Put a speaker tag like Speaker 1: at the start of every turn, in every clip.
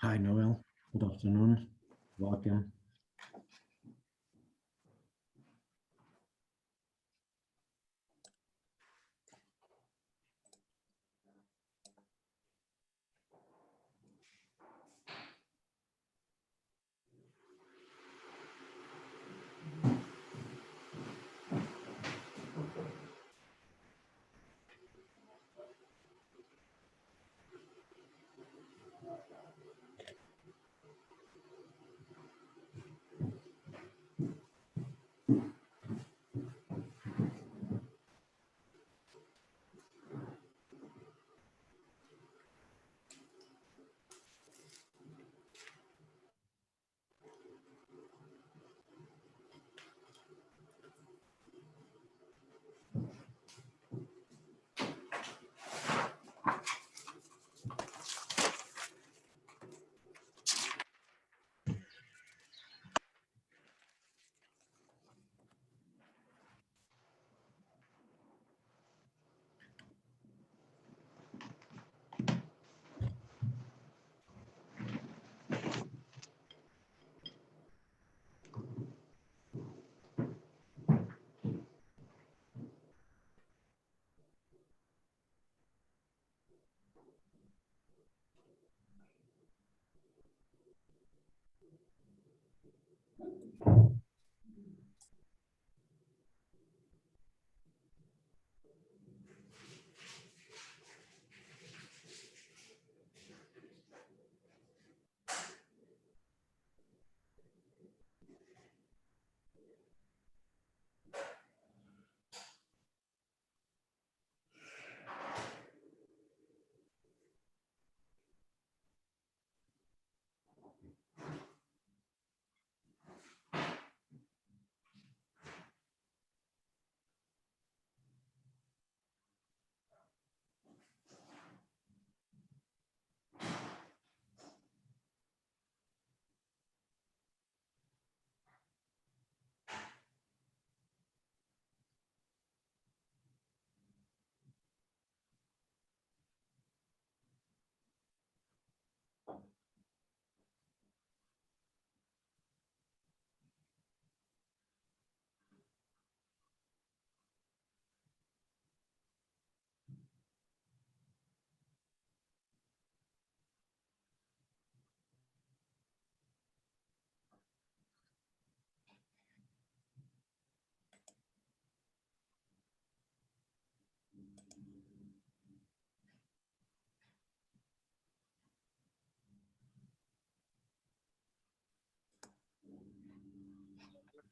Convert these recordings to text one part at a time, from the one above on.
Speaker 1: Hi, Noel. Good afternoon. Welcome.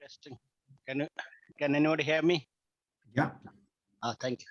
Speaker 2: Testing. Can anybody hear me?
Speaker 1: Yeah.
Speaker 2: Thank you.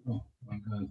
Speaker 1: Oh, my God.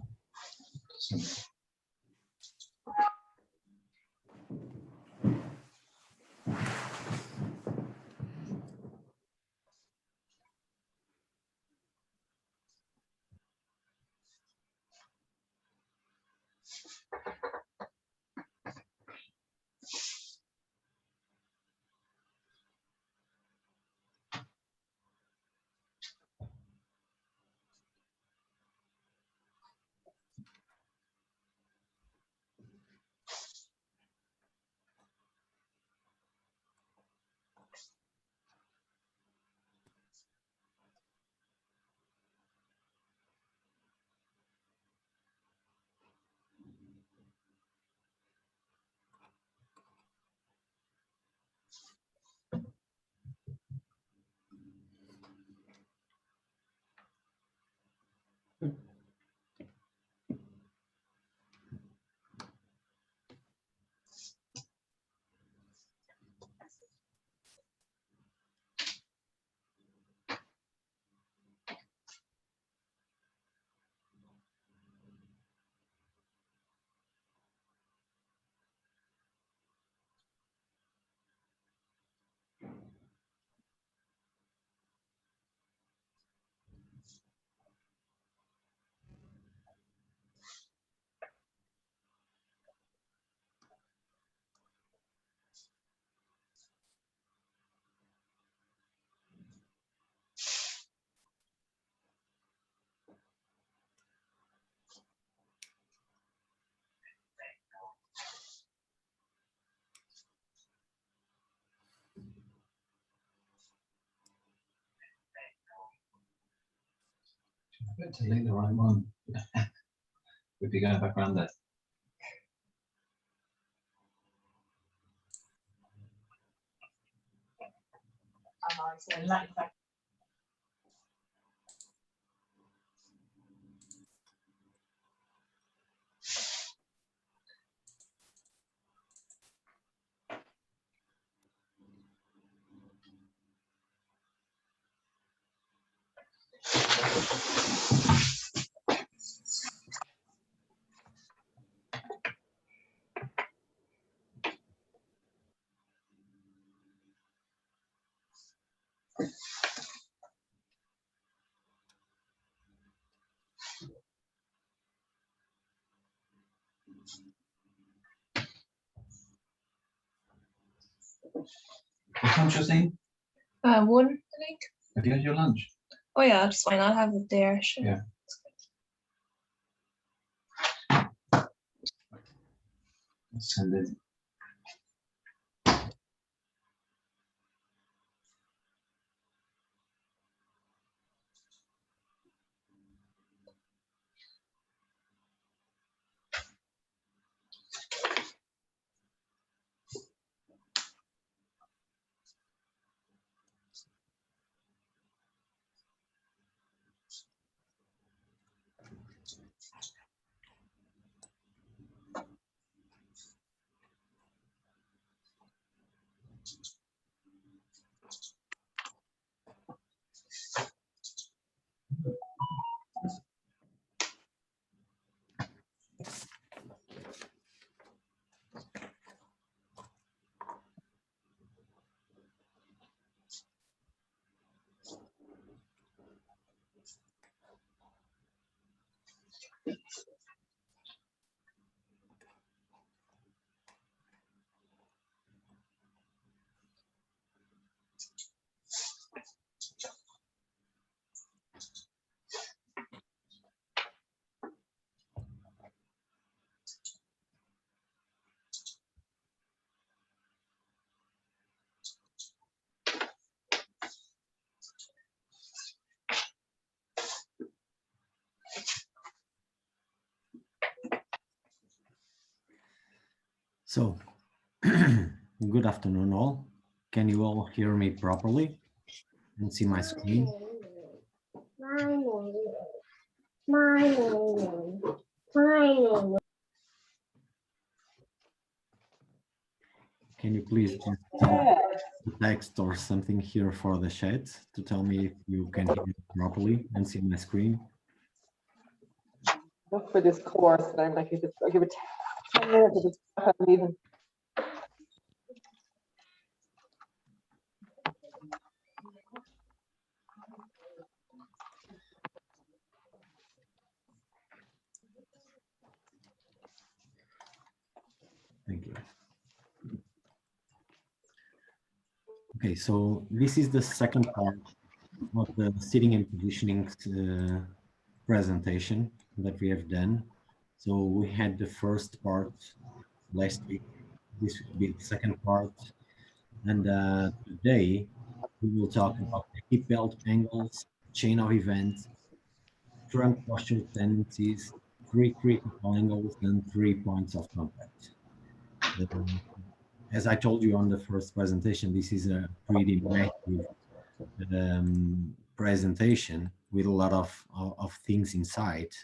Speaker 1: Delete the right one. We'd be going back around that. What lunch was eating?
Speaker 3: One, I think.
Speaker 1: Have you had your lunch?
Speaker 3: Oh yeah, that's fine. I'll have it there. Sure.
Speaker 1: Yeah. Let's send it.
Speaker 4: So, good afternoon all. Can you all hear me properly and see my screen? Can you please just text or something here for the chat to tell me if you can hear me properly and see my screen?
Speaker 5: Look for this course, and I'm like, I'll give it 10 minutes if it's I'm leaving.
Speaker 4: Thank you. Okay, so this is the second part of the sitting and positioning presentation that we have done. So we had the first part last week. This will be the second part. And today we will talk about the hip belt angles, chain of events, trunk posture tendencies, 3 critical angles, and 3 points of contact. As I told you on the first presentation, this is a pretty massive presentation with a lot of things inside.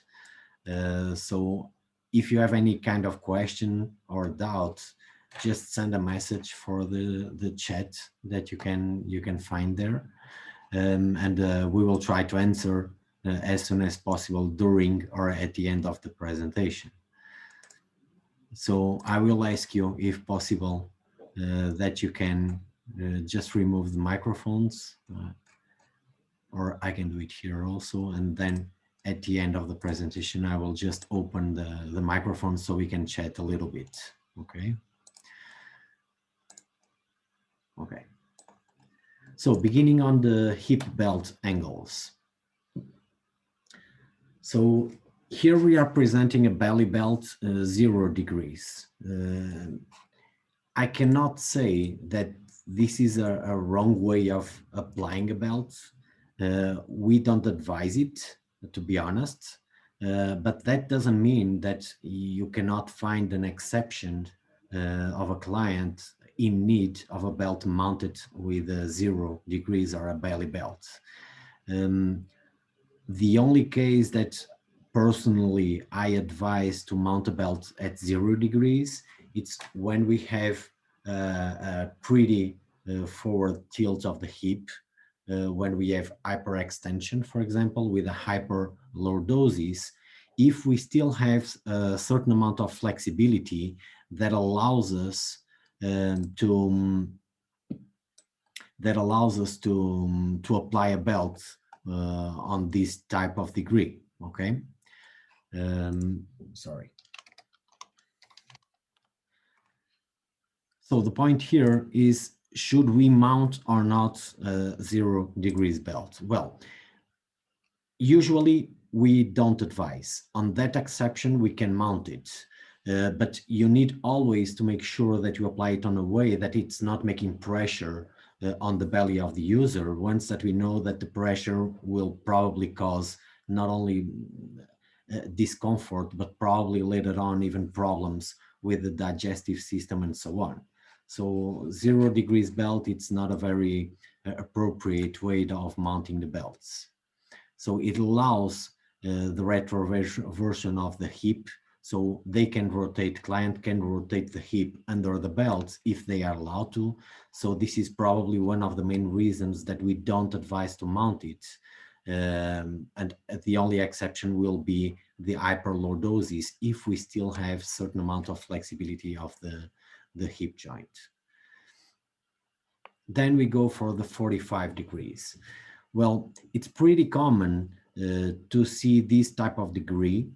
Speaker 4: So if you have any kind of question or doubt, just send a message for the chat that you can find there, and we will try to answer as soon as possible during or at the end of the presentation. So I will ask you, if possible, that you can just remove the microphones, or I can do it here also, and then at the end of the presentation I will just open the microphone so we can chat a little bit. Okay. Okay. So beginning on the hip belt angles. So here we are presenting a belly belt 0 degrees. I cannot say that this is a wrong way of applying a belt. We don't advise it, to be honest. But that doesn't mean that you cannot find an exception of a client in need of a belt mounted with 0 degrees or a belly belt. The only case that personally I advise to mount a belt at 0 degrees, it's when we have a pretty forward tilt of the hip, when we have hyperextension, for example, with a hyperlordosis. If we still have a certain amount of flexibility that allows us to apply a belt on this type of degree. Okay, sorry. So the point here is, should we mount or not 0 degrees belt? Well, usually we don't advise. On that exception, we can mount it. But you need always to make sure that you apply it on a way that it's not making pressure on the belly of the user. Once that we know that the pressure will probably cause not only discomfort, but probably later on even problems with the digestive system and so on. So 0 degrees belt, it's not a very appropriate way of mounting the belts. So it allows the retroversion of the hip, so they can rotate, client can rotate the hip under the belt if they are allowed to. So this is probably one of the main reasons that we don't advise to mount it. And the only exception will be the hyperlordosis if we still have certain amount of flexibility of the hip joint. Then we go for the 45 degrees. Well, it's pretty common to see this type of degree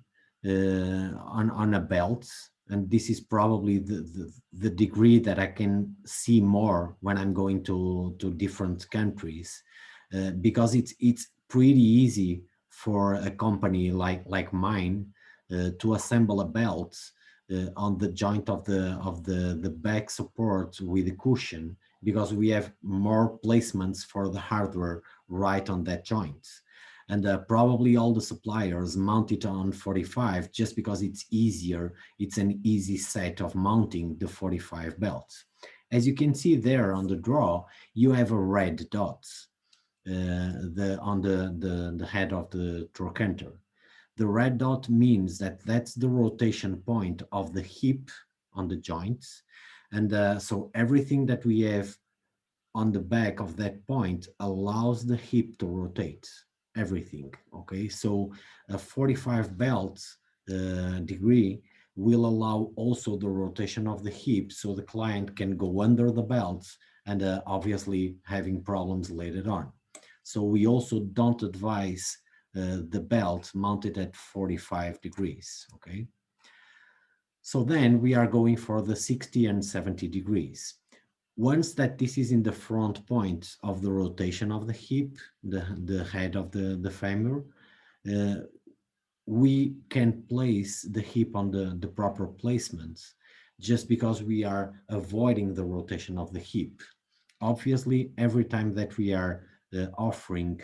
Speaker 4: on a belt, and this is probably the degree that I can see more when I'm going to different countries, because it's pretty easy for a company like mine to assemble a belt on the joint of the back support with a cushion, because we have more placements for the hardware right on that joint. And probably all the suppliers mount it on 45 just because it's easier. It's an easy set of mounting the 45 belts. As you can see there on the draw, you have a red dot on the head of the trochanter. The red dot means that that's the rotation point of the hip on the joints. And so everything that we have on the back of that point allows the hip to rotate, everything. Okay, so a 45 belt degree will allow also the rotation of the hip, so the client can go under the belts and obviously having problems later on. So we also don't advise the belt mounted at 45 degrees. Okay, so then we are going for the 60 and 70 degrees. Once that this is in the front point of the rotation of the hip, the head of the femur, we can place the hip on the proper placements, just because we are avoiding the rotation of the hip. Obviously, every time that we are offering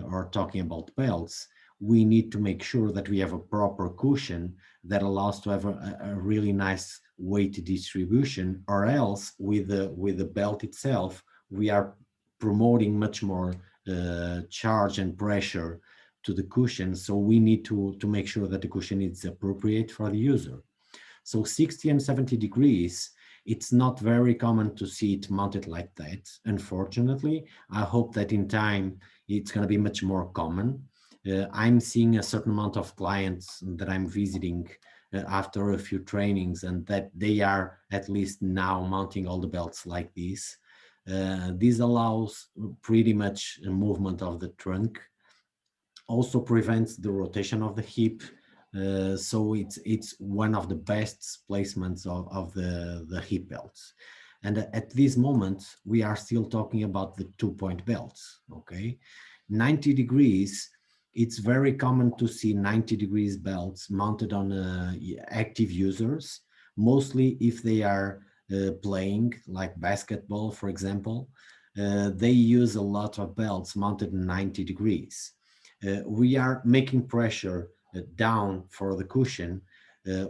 Speaker 4: or talking about belts, we need to make sure that we have a proper cushion that allows to have a really nice weight distribution, or else with the belt itself, we are promoting much more charge and pressure to the cushion. So we need to make sure that the cushion is appropriate for the user. So 60 and 70 degrees, it's not very common to see it mounted like that, unfortunately. I hope that in time it's going to be much more common. I'm seeing a certain amount of clients that I'm visiting after a few trainings, and that they are at least now mounting all the belts like this. This allows pretty much a movement of the trunk, also prevents the rotation of the hip. So it's one of the best placements of the hip belts. And at this moment, we are still talking about the 2-point belts, okay? 90 degrees, it's very common to see 90 degrees belts mounted on active users, mostly if they are playing like basketball, for example. They use a lot of belts mounted 90 degrees. we are making pressure down for the cushion.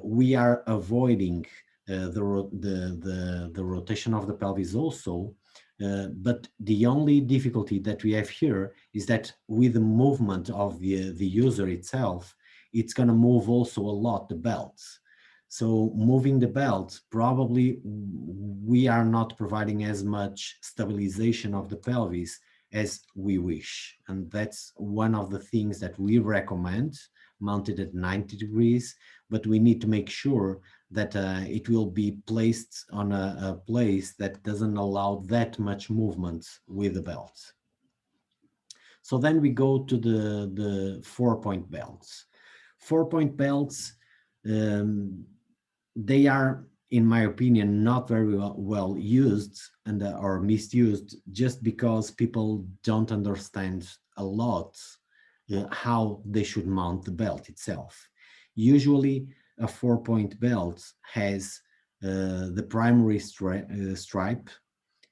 Speaker 4: We are avoiding the rotation of the pelvis also. But the only difficulty that we have here is that with the movement of the user itself, it's going to move also a lot the belts. So moving the belt, probably we are not providing as much stabilization of the pelvis as we wish. And that's one of the things that we recommend, mounted at 90 degrees, but we need to make sure that it will be placed on a place that doesn't allow that much movement with the belt. So then we go to the 4-point belts. 4-point belts, they are, in my opinion, not very well used and or misused, just because people don't understand a lot how they should mount the belt itself. Usually a 4-point belt has the primary stripe.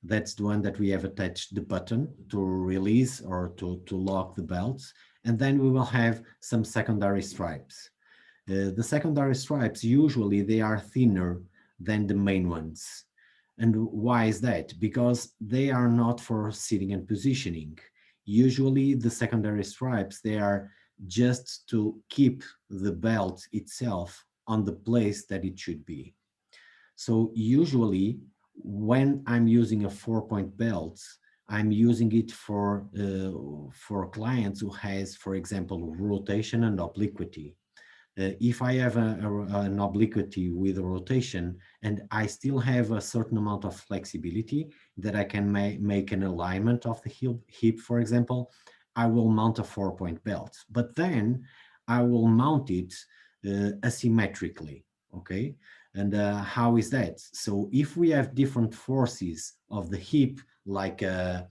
Speaker 4: That's the one that we have attached the button to release or to lock the belt. And then we will have some secondary stripes. The secondary stripes, usually they are thinner than the main ones. And why is that? Because they are not for sitting and positioning. Usually the secondary stripes, they are just to keep the belt itself on the place that it should be. So usually when I'm using a 4-point belt, I'm using it for clients who has, for example, rotation and obliquity. If I have an obliquity with a rotation and I still have a certain amount of flexibility that I can make an alignment of the hip, for example, I will mount a 4-point belt, but then I will mount it asymmetrically, okay? And how is that? So if we have different forces of the hip, like an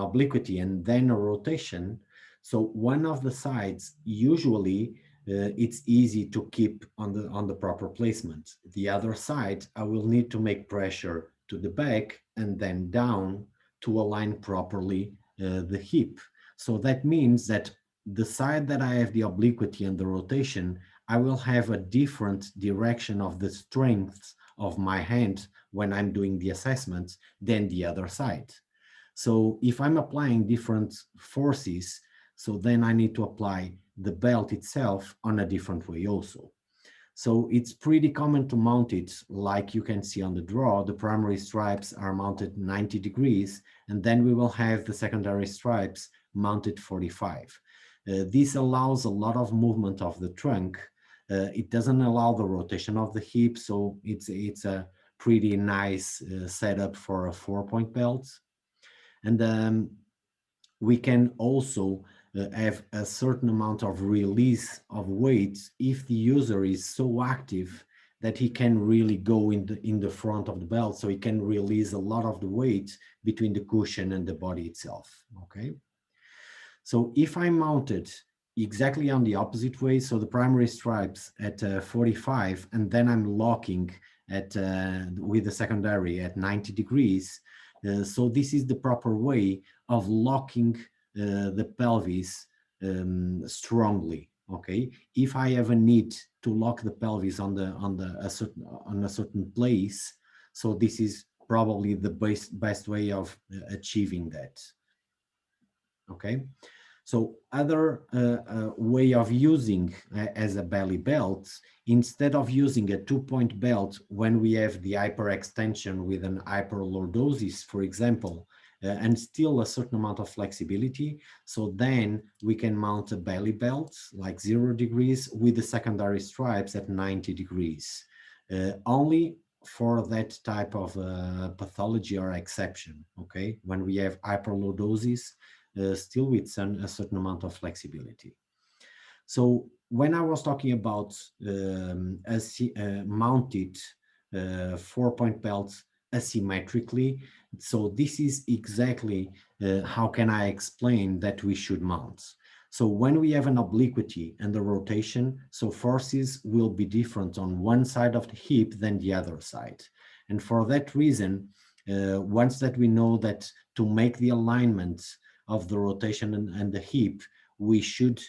Speaker 4: obliquity and then a rotation, so one of the sides usually it's easy to keep on the proper placement. The other side, I will need to make pressure to the back and then down to align properly the hip. So that means that the side that I have the obliquity and the rotation, I will have a different direction of the strength of my hand when I'm doing the assessment than the other side. So if I'm applying different forces, so then I need to apply the belt itself on a different way also. So it's pretty common to mount it like you can see on the draw. The primary stripes are mounted 90 degrees, and then we will have the secondary stripes mounted 45. This allows a lot of movement of the trunk. It doesn't allow the rotation of the hip, so it's a pretty nice setup for a 4-point belt. And we can also have a certain amount of release of weight if the user is so active that he can really go in the front of the belt, so he can release a lot of the weight between the cushion and the body itself, okay? So if I mount it exactly on the opposite way, so the primary stripes at 45, and then I'm locking at with the secondary at 90 degrees, so this is the proper way of locking the pelvis strongly. Okay, if I have a need to lock the pelvis on a certain place, so this is probably the best way of achieving that. Okay, so other way of using as a belly belt, instead of using a 2-point belt when we have the hyperextension with an hyperlordosis, for example, and still a certain amount of flexibility, so then we can mount a belly belt like 0 degrees with the secondary stripes at 90 degrees. Only for that type of pathology or exception, okay, when we have hyperlordosis, still with a certain amount of flexibility. So when I was talking about mounted 4-point belts asymmetrically, so this is exactly how can I explain that we should mount. So when we have an obliquity and a rotation, so forces will be different on one side of the hip than the other side. And for that reason, once that we know that to make the alignment of the rotation and the hip, we should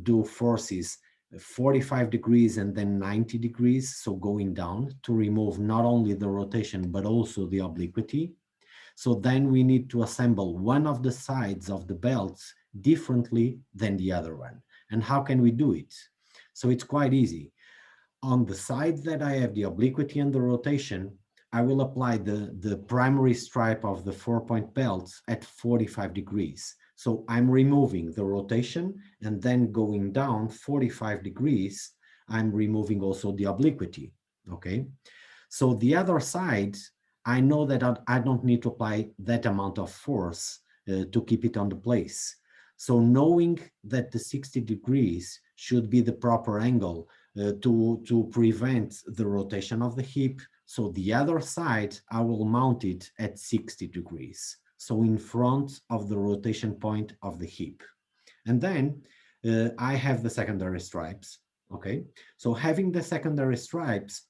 Speaker 4: do forces 45 degrees and then 90 degrees, so going down to remove not only the rotation but also the obliquity. So then we need to assemble one of the sides of the belts differently than the other one. And how can we do it? So it's quite easy. On the side that I have the obliquity and the rotation, I will apply the primary stripe of the 4-point belts at 45 degrees. So I'm removing the rotation and then going down 45 degrees, I'm removing also the obliquity, okay? So the other side, I know that I don't need to apply that amount of force to keep it on the place. So knowing that the 60 degrees should be the proper angle to prevent the rotation of the hip, so the other side, I will mount it at 60 degrees. So in front of the rotation point of the hip. And then I have the secondary stripes, okay? So having the secondary stripes,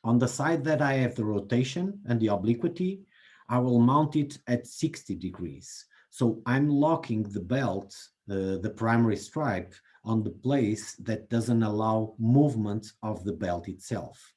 Speaker 4: on the side that I have the rotation and the obliquity, I will mount it at 60 degrees. So I'm locking the belt, the primary stripe, on the place that doesn't allow movement of the belt itself.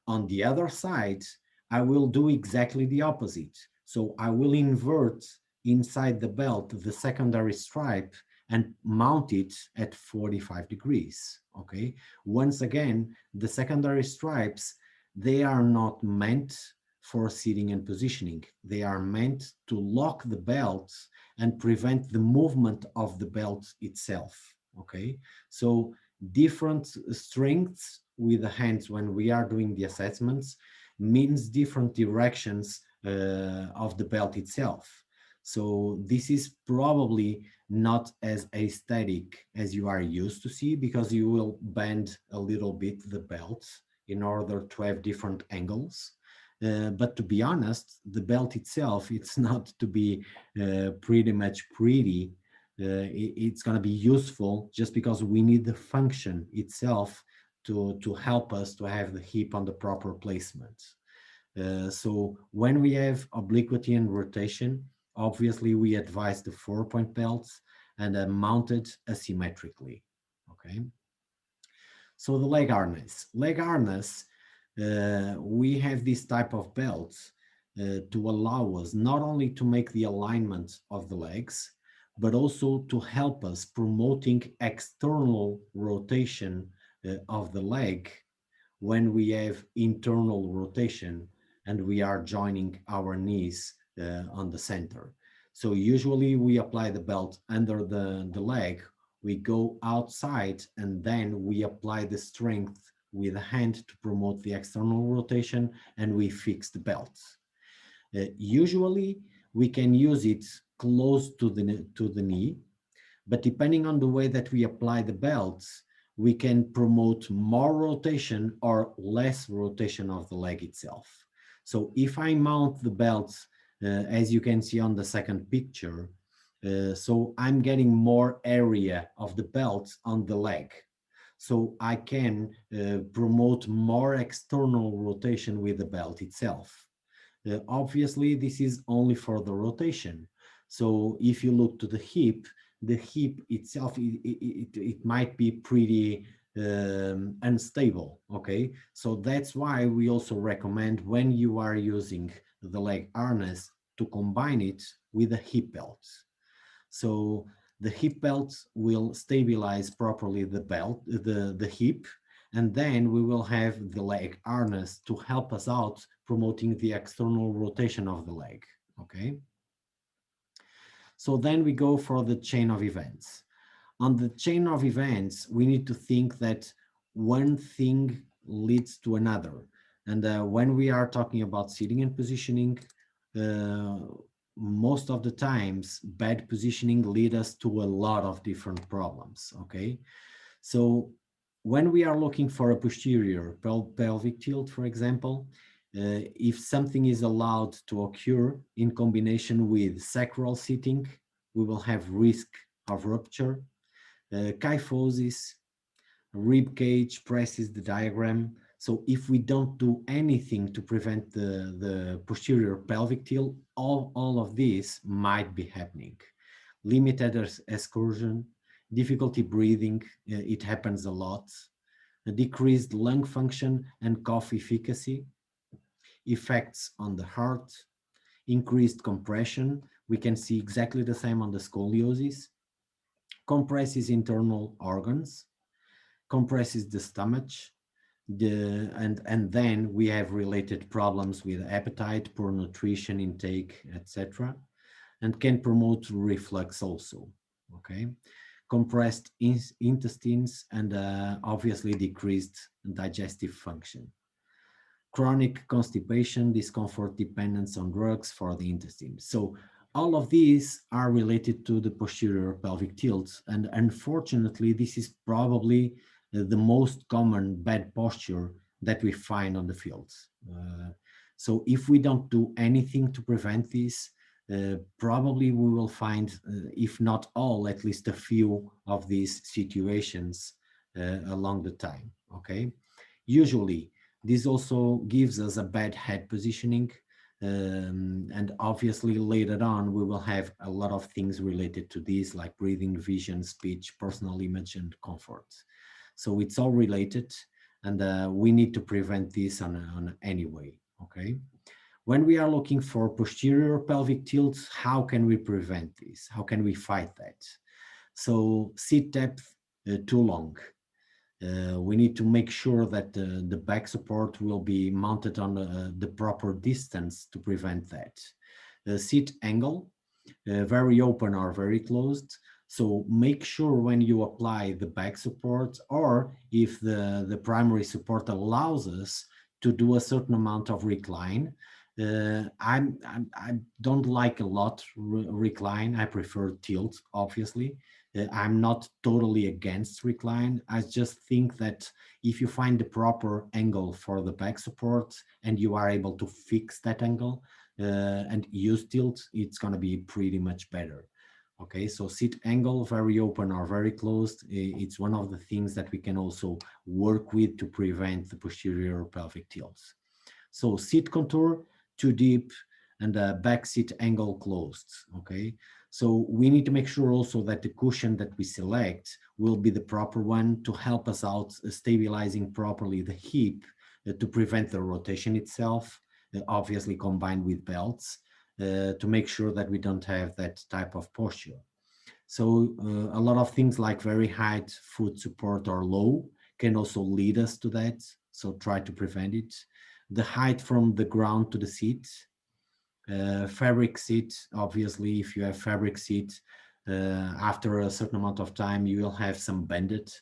Speaker 4: On the other side, I will do exactly the opposite. So I will invert inside the belt the secondary stripe and mount it at 45 degrees, okay? Once again, the secondary stripes, they are not meant for seating and positioning. They are meant to lock the belt and prevent the movement of the belt itself, okay? So different strengths with the hands when we are doing the assessments means different directions of the belt itself. So this is probably not as aesthetic as you are used to see, because you will bend a little bit the belt in order to have different angles. But to be honest, the belt itself, it's not to be pretty much pretty. It's going to be useful just because we need the function itself to help us to have the hip on the proper placement. So when we have obliquity and rotation, obviously we advise the 4-point belts and mounted asymmetrically, okay? So the leg harness. Leg harness, we have this type of belts to allow us not only to make the alignment of the legs, but also to help us promoting external rotation of the leg when we have internal rotation and we are joining our knees on the center. So usually we apply the belt under the leg, we go outside, and then we apply the strength with the hand to promote the external rotation, and we fix the belt. Usually we can use it close to the knee, but depending on the way that we apply the belts, we can promote more rotation or less rotation of the leg itself. So if I mount the belt, as you can see on the second picture, so I'm getting more area of the belt on the leg. So I can promote more external rotation with the belt itself. Obviously, this is only for the rotation. So if you look to the hip itself, it might be pretty unstable, okay? So that's why we also recommend, when you are using the leg harness, to combine it with a hip belt. So the hip belt will stabilize properly the belt, the hip, and then we will have the leg harness to help us out promoting the external rotation of the leg, okay? So then we go for the chain of events. On the chain of events, we need to think that one thing leads to another. And when we are talking about seating and positioning, most of the times bad positioning leads us to a lot of different problems, okay? So when we are looking for a posterior pelvic tilt, for example, if something is allowed to occur in combination with sacral seating, we will have risk of rupture. Kyphosis, rib cage presses the diagram. So if we don't do anything to prevent the posterior pelvic tilt, all of this might be happening. Limited excursion, difficulty breathing, it happens a lot, a decreased lung function and cough efficacy, effects on the heart, increased compression. We can see exactly the same on the scoliosis, compresses internal organs, compresses the stomach, and then we have related problems with appetite, poor nutrition intake, etc., and can promote reflux also. Okay, compressed intestines and obviously decreased digestive function. Chronic constipation, discomfort, dependence on drugs for the intestine. So all of these are related to the posterior pelvic tilt, and unfortunately this is probably the most common bad posture that we find on the field. So if we don't do anything to prevent this, probably we will find, if not all, at least a few of these situations along the time. Okay, usually this also gives us a bad head positioning, and obviously later on we will have a lot of things related to this, like breathing, vision, speech, personal image, and comfort. So it's all related, and we need to prevent this on any way. Okay, when we are looking for posterior pelvic tilts, how can we prevent this? How can we fight that? So seat depth too long. We need to make sure that the back support will be mounted on the proper distance to prevent that. Seat angle, very open or very closed. So make sure when you apply the back support, or if the primary support allows us to do a certain amount of recline. I don't like a lot recline. I prefer tilt, obviously. I'm not totally against recline. I just think that if you find the proper angle for the back support and you are able to fix that angle and use tilt, it's going to be pretty much better. Okay, so seat angle, very open or very closed, it's one of the things that we can also work with to prevent the posterior pelvic tilts. So seat contour, too deep, and back seat angle closed. Okay, so we need to make sure also that the cushion that we select will be the proper one to help us out stabilizing properly the hip to prevent the rotation itself, obviously combined with belts, to make sure that we don't have that type of posture. So a lot of things like very high foot support or low can also lead us to that. So try to prevent it. The height from the ground to the seat, fabric seat, obviously if you have fabric seat, after a certain amount of time you will have some bended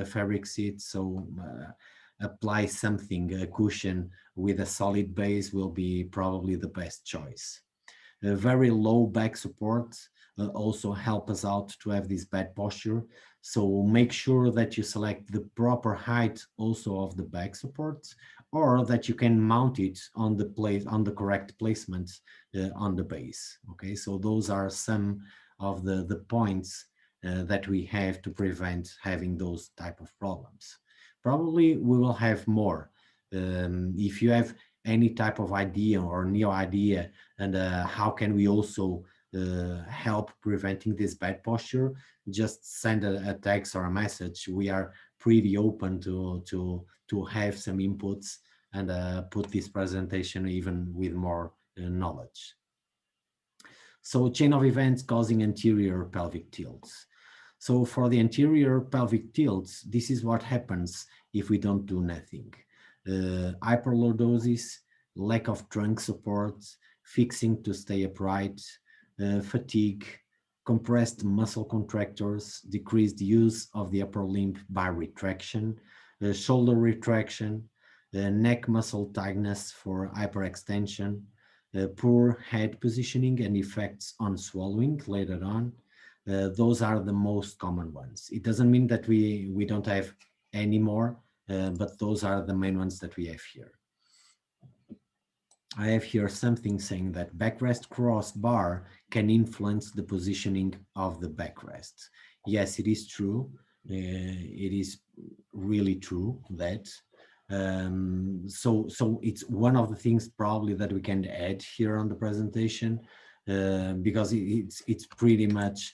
Speaker 4: fabric seat. So apply something, a cushion with a solid base will be probably the best choice. Very low back support also help us out to have this bad posture. So make sure that you select the proper height also of the back support, or that you can mount it on the place, on the correct placement on the base. Okay, so those are some of the points that we have to prevent having those type of problems. Probably we will have more. If you have any type of idea or new idea, and how can we also help preventing this bad posture, just send a text or a message. We are pretty open to have some inputs and put this presentation even with more knowledge. So chain of events causing anterior pelvic tilts. So for the anterior pelvic tilts, this is what happens if we don't do nothing. Hyperlordosis, lack of trunk support, fixing to stay upright, fatigue, compressed muscle contractors, decreased use of the upper limb by retraction, shoulder retraction, neck muscle tightness for hyperextension, poor head positioning and effects on swallowing later on. Those are the most common ones. It doesn't mean that we don't have any more, but those are the main ones that we have here. I have here something saying that backrest cross bar can influence the positioning of the backrest. Yes, it is true. It is really true that. So it's one of the things probably that we can add here on the presentation, because it's pretty much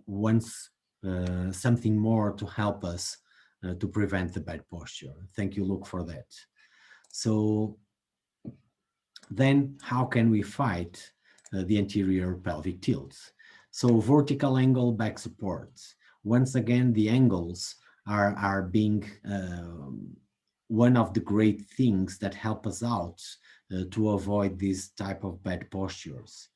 Speaker 4: once something more to help us to prevent the bad posture. Thank you, Luke, for that. So then how can we fight the anterior pelvic tilts? So vertical angle back supports. Once again, the angles are being one of the great things that help us out to avoid this type of bad postures.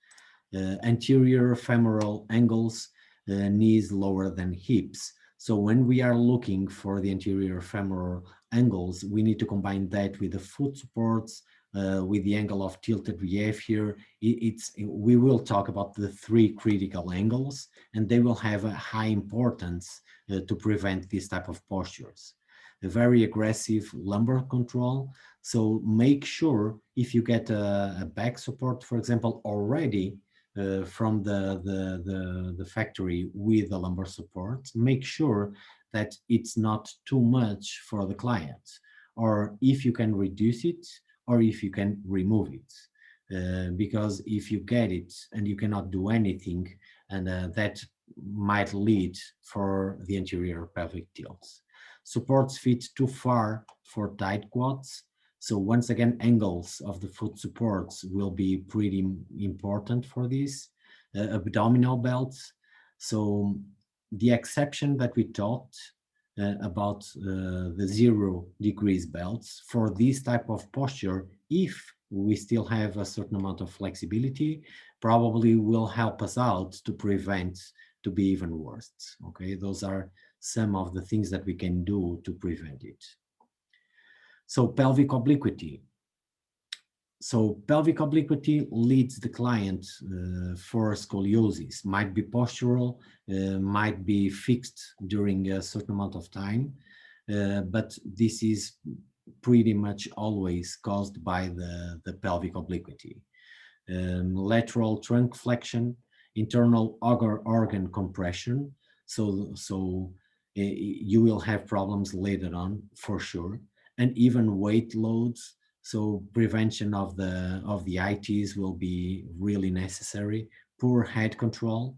Speaker 4: Anterior femoral angles, knees lower than hips. So when we are looking for the anterior femoral angles, we need to combine that with the foot supports, with the angle of tilt that we have here. We will talk about the 3 critical angles, and they will have a high importance to prevent this type of postures. A very aggressive lumbar control. So make sure if you get a back support, for example, already from the factory with the lumbar support, make sure that it's not too much for the client, or if you can reduce it, or if you can remove it. Because if you get it and you cannot do anything, and that might lead for the anterior pelvic tilts. Supports fit too far for tight quads. So once again, angles of the foot supports will be pretty important for this. Abdominal belts. So the exception that we talked about the 0 degrees belts for this type of posture, if we still have a certain amount of flexibility, probably will help us out to prevent to be even worse. Okay, those are some of the things that we can do to prevent it. So pelvic obliquity. So pelvic obliquity leads the client for scoliosis. Might be postural, might be fixed during a certain amount of time, but this is pretty much always caused by the pelvic obliquity. Lateral trunk flexion, internal organ compression. So you will have problems later on for sure, and even weight loads. So prevention of the ITs will be really necessary. Poor head control.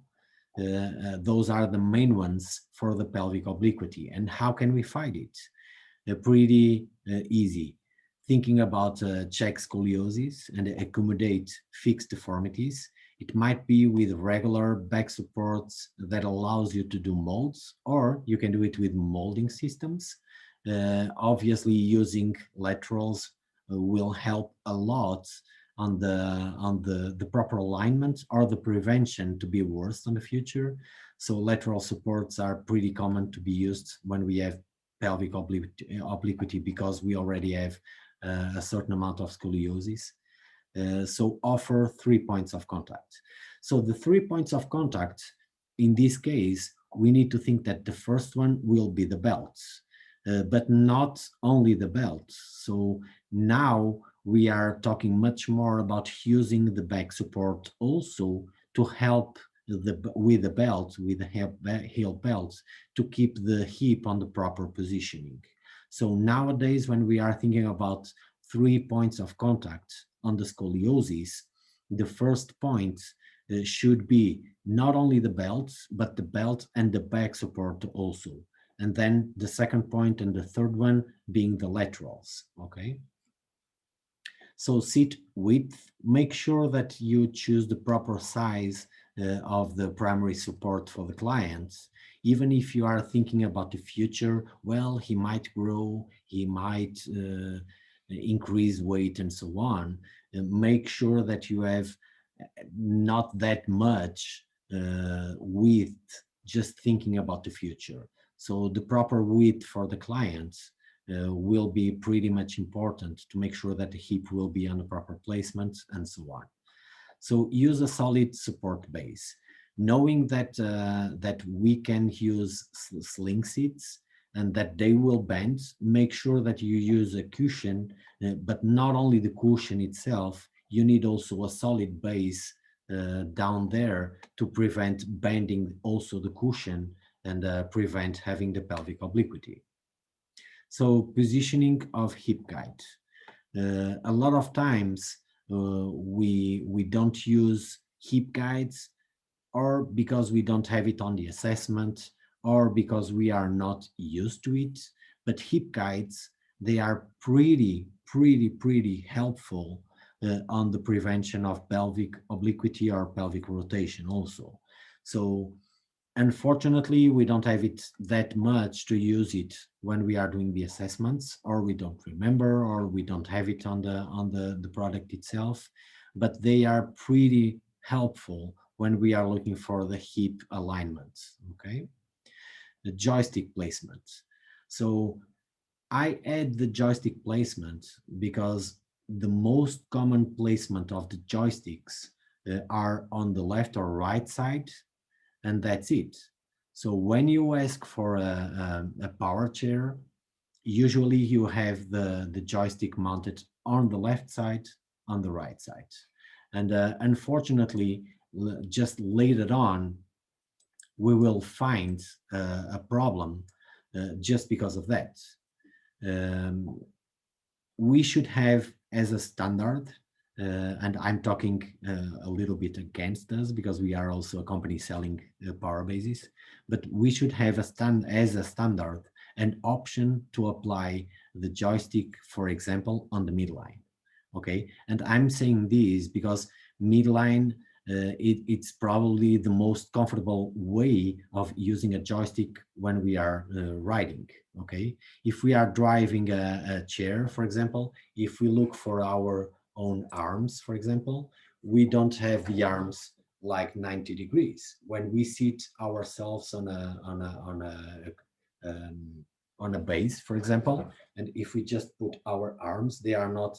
Speaker 4: Those are the main ones for the pelvic obliquity. And how can we fight it? Pretty easy. Thinking about check scoliosis and accommodate fixed deformities. It might be with regular back supports that allows you to do molds, or you can do it with molding systems. Obviously, using laterals will help a lot on the proper alignment or the prevention to be worse in the future. So lateral supports are pretty common to be used when we have pelvic obliquity because we already have a certain amount of scoliosis. So offer 3 points of contact. So the 3 points of contact, in this case, we need to think that the first one will be the belts, but not only the belts. So now we are talking much more about using the back support also to help with the belt, with the heel belts, to keep the hip on the proper positioning. So nowadays, when we are thinking about 3 points of contact on the scoliosis, the first point should be not only the belt, but the belt and the back support also. And then the second point and the third one being the laterals, okay? So sit width, make sure that you choose the proper size of the primary support for the clients. Even if you are thinking about the future, well, he might grow, he might increase weight and so on. Make sure that you have not that much width, just thinking about the future. So the proper width for the clients will be pretty much important to make sure that the hip will be on the proper placement and so on. So use a solid support base. Knowing that, that we can use sling seats and that they will bend, make sure that you use a cushion, but not only the cushion itself, you need also a solid base down there to prevent bending also the cushion and prevent having the pelvic obliquity. So positioning of hip guide. A lot of times we don't use hip guides, or because we don't have it on the assessment, or because we are not used to it, but hip guides, they are pretty helpful on the prevention of pelvic obliquity or pelvic rotation also. So unfortunately, we don't have it that much to use it when we are doing the assessments, or we don't remember, or we don't have it on the product itself, but they are pretty helpful when we are looking for the hip alignment, okay? The joystick placement. So I add the joystick placement because the most common placement of the joysticks are on the left or right side, and that's it. So when you ask for a power chair, usually you have the joystick mounted on the left side, on the right side. And unfortunately, just later on, we will find a problem just because of that. We should have as a standard, and I'm talking a little bit against us because we are also a company selling power bases, but we should have as a standard an option to apply the joystick, for example, on the midline. Okay, and I'm saying this because midline, it's probably the most comfortable way of using a joystick when we are riding. Okay, if we are driving a chair, for example, if we look for our own arms, for example, we don't have the arms like 90 degrees. When we sit ourselves on a base, for example, and if we just put our arms, they are not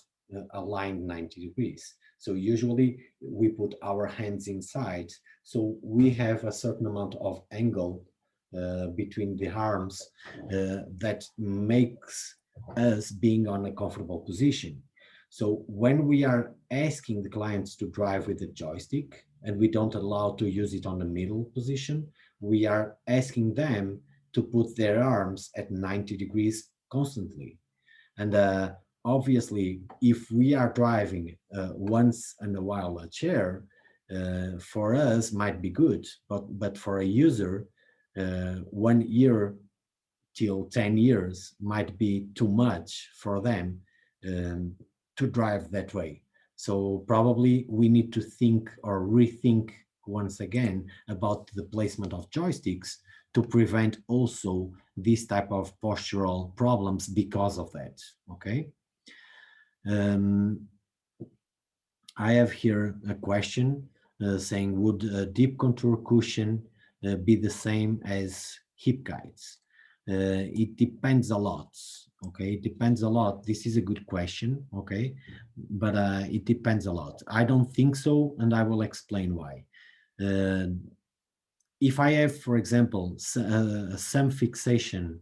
Speaker 4: aligned 90 degrees. So usually we put our hands inside, so we have a certain amount of angle between the arms that makes us being on a comfortable position. So when we are asking the clients to drive with the joystick and we don't allow to use it on the middle position, we are asking them to put their arms at 90 degrees constantly. And obviously, if we are driving once in a while a chair, for us might be good, but for a user, 1 year till 10 years might be too much for them to drive that way. So probably we need to think or rethink once again about the placement of joysticks to prevent also this type of postural problems because of that, okay? I have here a question saying, would a deep contour cushion be the same as hip guides? It depends a lot, okay? It depends a lot. This is a good question, okay? But it depends a lot. I don't think so, and I will explain why. If I have, for example, some fixation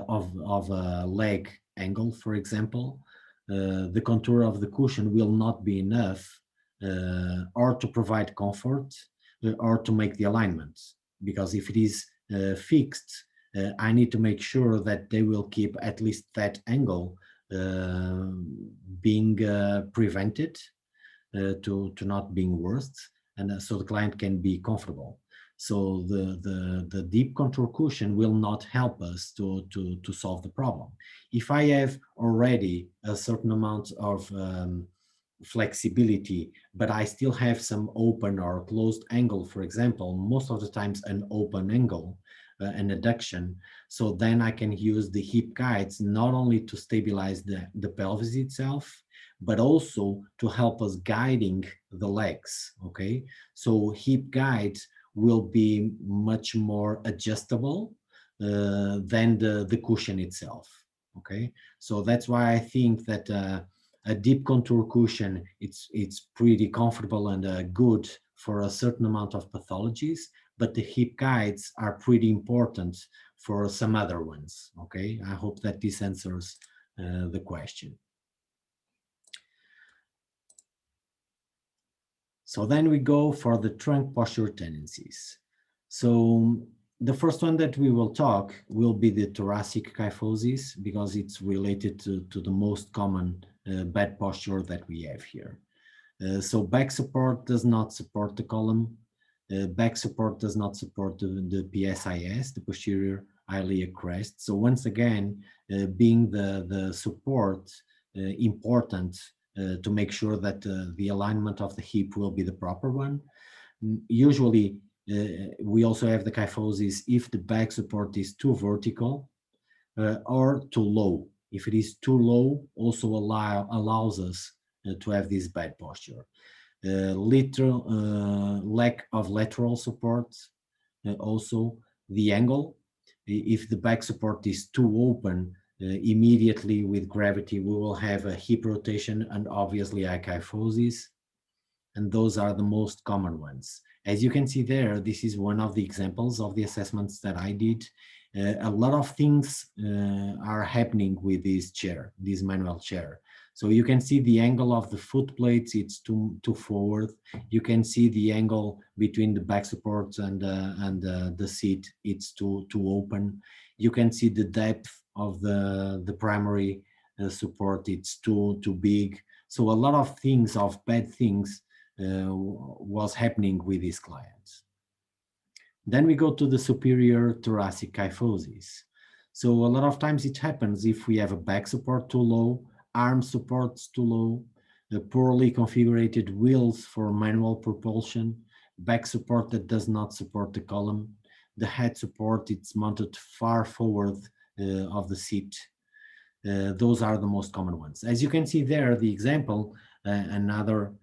Speaker 4: of a leg angle, for example, the contour of the cushion will not be enough or to provide comfort or to make the alignment. Because if it is fixed, I need to make sure that they will keep at least that angle being prevented to not being worse, and so the client can be comfortable. So the deep contour cushion will not help us to solve the problem. If I have already a certain amount of flexibility, but I still have some open or closed angle, for example, most of the times an open angle, an adduction, so then I can use the hip guides not only to stabilize the pelvis itself, but also to help us guiding the legs, okay? So hip guides will be much more adjustable than the cushion itself, okay? So that's why I think that a deep contour cushion, it's pretty comfortable and good for a certain amount of pathologies, but the hip guides are pretty important for some other ones, okay? I hope that this answers the question. So then we go for the trunk posture tendencies. So the first one that we will talk will be the thoracic kyphosis, because it's related to the most common bad posture that we have here. So back support does not support the column. Back support does not support the PSIS, the posterior iliac crest. So once again, being the support important to make sure that the alignment of the hip will be the proper one. Usually, we also have the kyphosis if the back support is too vertical or too low. If it is too low, also allows us to have this bad posture. Lack of lateral support, also the angle. If the back support is too open, immediately with gravity, we will have a hip rotation and obviously a kyphosis. And those are the most common ones. As you can see there, this is one of the examples of the assessments that I did. A lot of things are happening with this chair, this manual chair. So you can see the angle of the foot plates, it's too forward. You can see the angle between the back supports and the seat, it's too open. You can see the depth of the primary support, it's too big. So a lot of things, of bad things, was happening with these clients. Then we go to the superior thoracic kyphosis. So a lot of times it happens if we have a back support too low, arm supports too low, poorly configured wheels for manual propulsion, back support that does not support the column, the head support, it's mounted far forward of the seat. Those are the most common ones. As you can see there, the example, another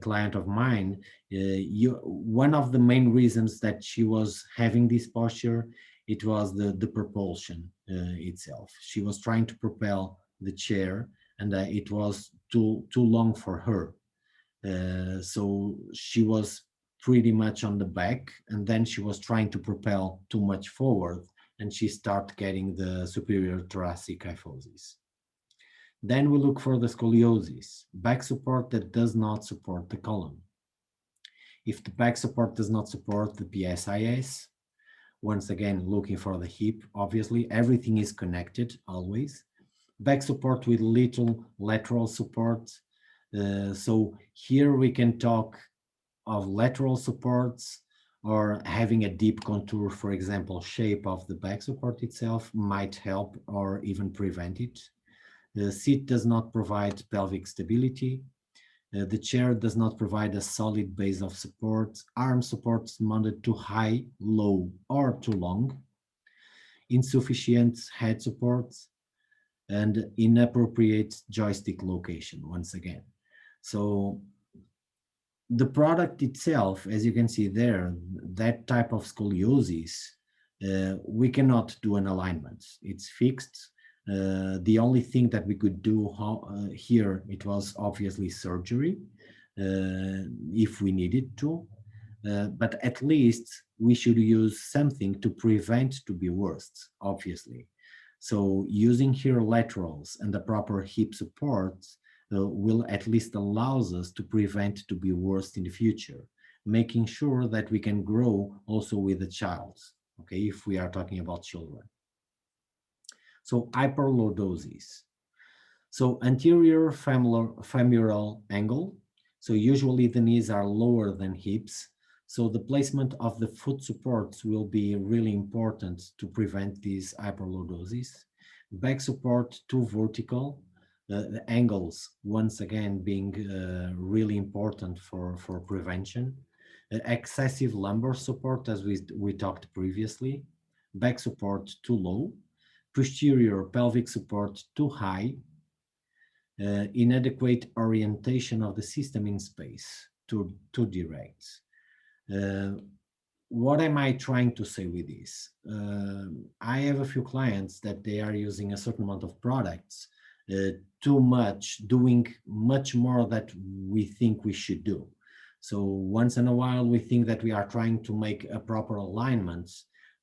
Speaker 4: client of mine, one of the main reasons that she was having this posture, it was the propulsion itself. She was trying to propel the chair and it was too long for her. So she was pretty much on the back and then she was trying to propel too much forward and she started getting the superior thoracic kyphosis. Then we look for the scoliosis, back support that does not support the column. If the back support does not support the PSIS, once again, looking for the hip, obviously, everything is connected always. Back support with little lateral support. So here we can talk of lateral supports or having a deep contour, for example, shape of the back support itself might help or even prevent it. The seat does not provide pelvic stability. The chair does not provide a solid base of support. Arm supports mounted too high, low, or too long. Insufficient head support and inappropriate joystick location, once again. So the product itself, as you can see there, that type of scoliosis, we cannot do an alignment. It's fixed. The only thing that we could do here, it was obviously surgery, if we needed to, but at least we should use something to prevent to be worse, obviously. So using here laterals and the proper hip supports will at least allows us to prevent to be worse in the future, making sure that we can grow also with the child, okay, if we are talking about children. So hyperlordosis. So anterior femoral angle. So usually the knees are lower than hips. So the placement of the foot supports will be really important to prevent this hyperlordosis. Back support too vertical. The angles, once again, being really important for prevention. Excessive lumbar support, as we talked previously. Back support too low. Posterior pelvic support too high, inadequate orientation of the system in space, too direct. What am I trying to say with this? I have a few clients that they are using a certain amount of products, too much, doing much more that we think we should do. So once in a while, we think that we are trying to make a proper alignment,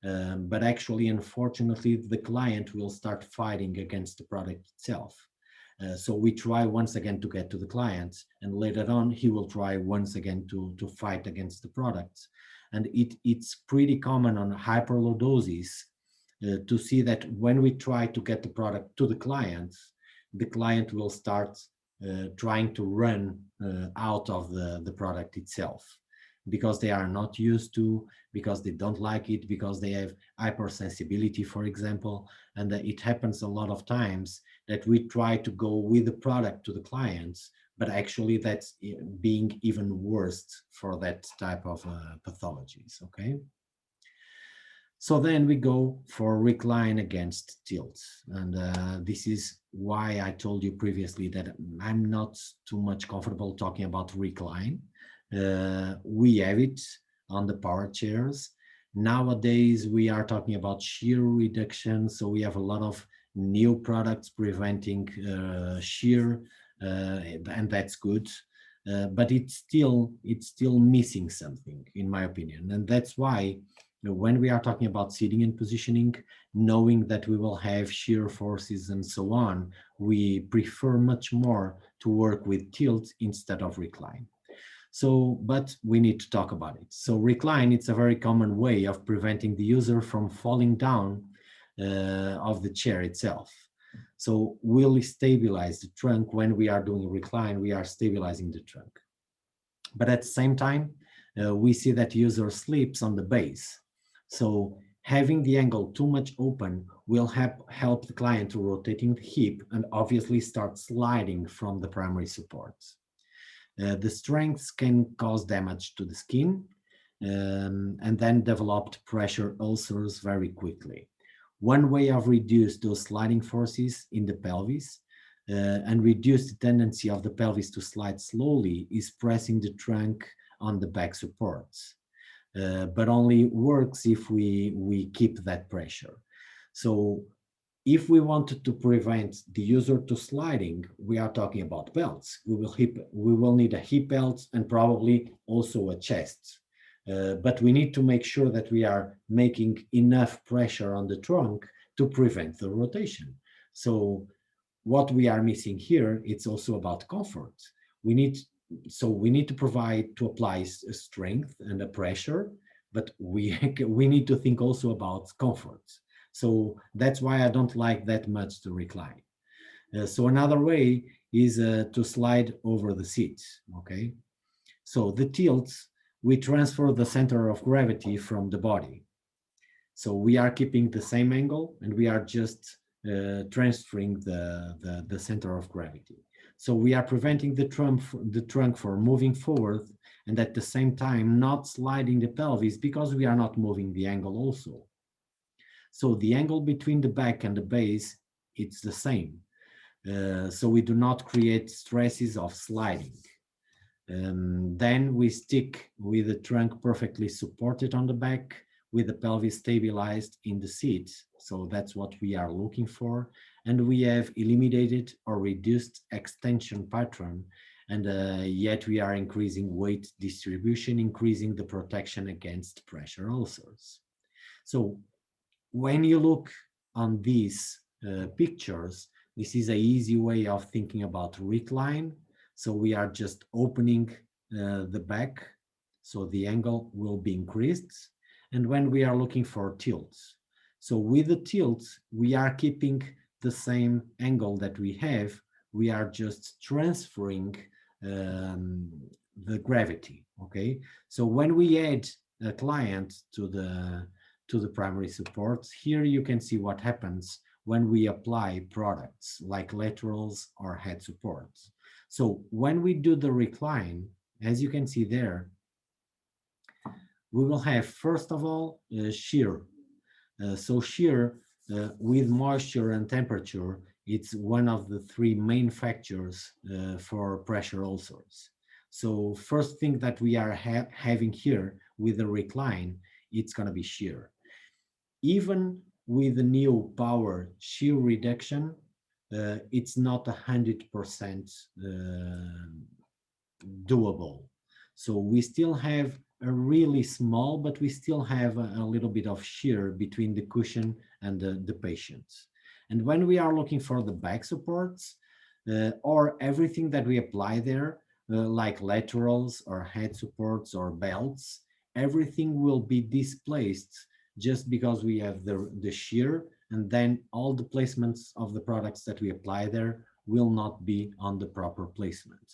Speaker 4: but actually, unfortunately, the client will start fighting against the product itself. So we try once again to get to the client, and later on, he will try once again to fight against the product. And it's pretty common on hyperlordosis to see that when we try to get the product to the client will start trying to run out of the product itself. because they are not used to, because they don't like it, because they have hypersensibility, for example. And it happens a lot of times that we try to go with the product to the clients, but actually that's being even worse for that type of pathologies, okay? So then we go for recline against tilt. And this is why I told you previously that I'm not too much comfortable talking about recline. We have it on the power chairs. Nowadays, we are talking about shear reduction. So we have a lot of new products preventing shear, and that's good. But it's still missing something, in my opinion. And that's why when we are talking about seating and positioning, knowing that we will have shear forces and so on, we prefer much more to work with tilt instead of recline. So, but we need to talk about it. So recline, it's a very common way of preventing the user from falling down of the chair itself. So we'll stabilize the trunk. When we are doing recline, we are stabilizing the trunk. But at the same time, we see that user sleeps on the base. So having the angle too much open will help the client to rotating the hip and obviously start sliding from the primary supports. The strengths can cause damage to the skin and then developed pressure ulcers very quickly. One way of reduce those sliding forces in the pelvis and reduce the tendency of the pelvis to slide slowly is pressing the trunk on the back supports. But only works if we keep that pressure. So if we wanted to prevent the user to sliding, we are talking about belts. We will need a hip belt and probably also a chest. But we need to make sure that we are making enough pressure on the trunk to prevent the rotation. So what we are missing here, it's also about comfort. We need to apply a strength and a pressure, but we need to think also about comfort. So that's why I don't like that much to recline. So another way is to slide over the seat, okay? So the tilt, we transfer the center of gravity from the body. So we are keeping the same angle and we are just transferring the center of gravity. So we are preventing the trunk from moving forward and at the same time not sliding the pelvis because we are not moving the angle also. So the angle between the back and the base, it's the same. So we do not create stresses of sliding. Then we stick with the trunk perfectly supported on the back with the pelvis stabilized in the seat. So that's what we are looking for. And we have eliminated or reduced extension pattern. And yet we are increasing weight distribution, increasing the protection against pressure ulcers. So when you look on these pictures, this is an easy way of thinking about recline. So we are just opening the back, so the angle will be increased. And when we are looking for tilts, so with the tilt, we are keeping the same angle that we have. We are just transferring the gravity, okay? So when we add a client to the primary supports, here you can see what happens when we apply products like laterals or head supports. So when we do the recline, as you can see there, we will have, first of all, shear. So shear with moisture and temperature, it's one of the three main factors for pressure ulcers. So first thing that we are having here with the recline, it's going to be shear. Even with the new power shear reduction, it's not 100% doable. So we still have a really small, but we still have a little bit of shear between the cushion and the patients. And when we are looking for the back supports or everything that we apply there, like laterals or head supports or belts, everything will be displaced just because we have the shear, and then all the placements of the products that we apply there will not be on the proper placement.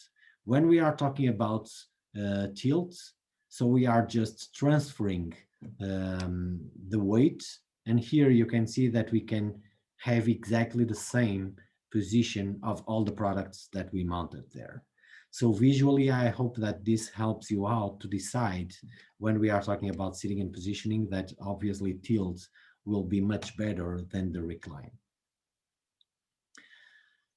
Speaker 4: When we are talking about tilts, So we are just transferring the weight, and here you can see that we can have exactly the same position of all the products that we mounted there. So visually, I hope that this helps you out to decide when we are talking about sitting and positioning that obviously tilt will be much better than the recline.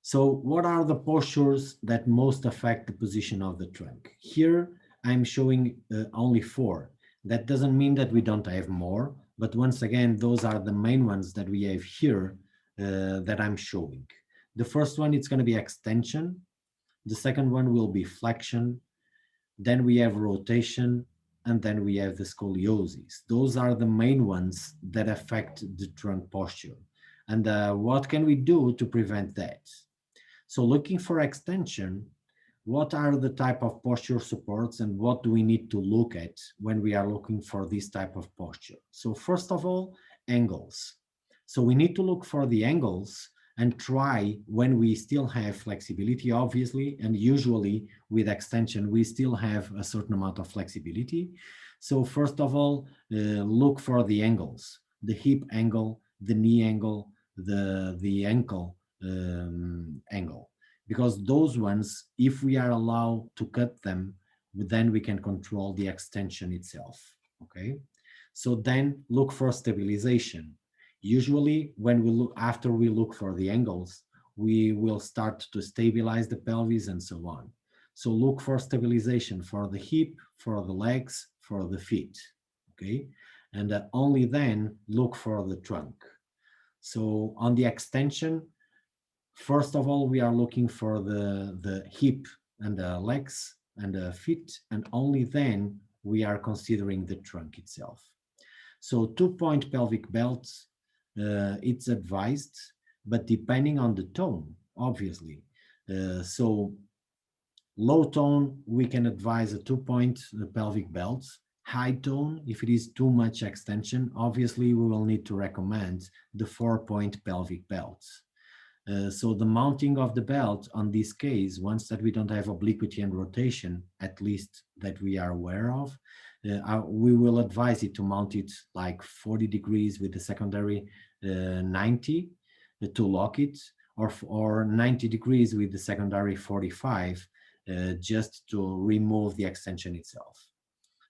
Speaker 4: So what are the postures that most affect the position of the trunk? Here I'm showing only 4. That doesn't mean that we don't have more, but once again, those are the main ones that we have here that I'm showing. The first one, it's going to be extension. The second one will be flexion. Then we have rotation, and then we have the scoliosis. Those are the main ones that affect the trunk posture. And what can we do to prevent that? So looking for extension, what are the type of posture supports and what do we need to look at when we are looking for this type of posture? So first of all, angles. So we need to look for the angles and try when we still have flexibility, obviously, and usually with extension, we still have a certain amount of flexibility. So first of all, look for the angles, the hip angle, the knee angle, the ankle angle, because those ones, if we are allowed to cut them, then we can control the extension itself. Okay, so then look for stabilization. Usually when we look, after we look for the angles, we will start to stabilize the pelvis and so on. So look for stabilization for the hip, for the legs, for the feet. Okay, and only then look for the trunk. So on the extension, first of all, we are looking for the hip and the legs and the feet, and only then we are considering the trunk itself. So 2-point pelvic belts, it's advised, but depending on the tone, obviously. So low tone, we can advise a 2-point pelvic belt. High tone, if it is too much extension, obviously we will need to recommend the 4-point pelvic belt. So the mounting of the belt on this case, once that we don't have obliquity and rotation, at least that we are aware of, we will advise it to mount it like 40 degrees with the secondary 90 to lock it, or 90 degrees with the secondary 45 just to remove the extension itself.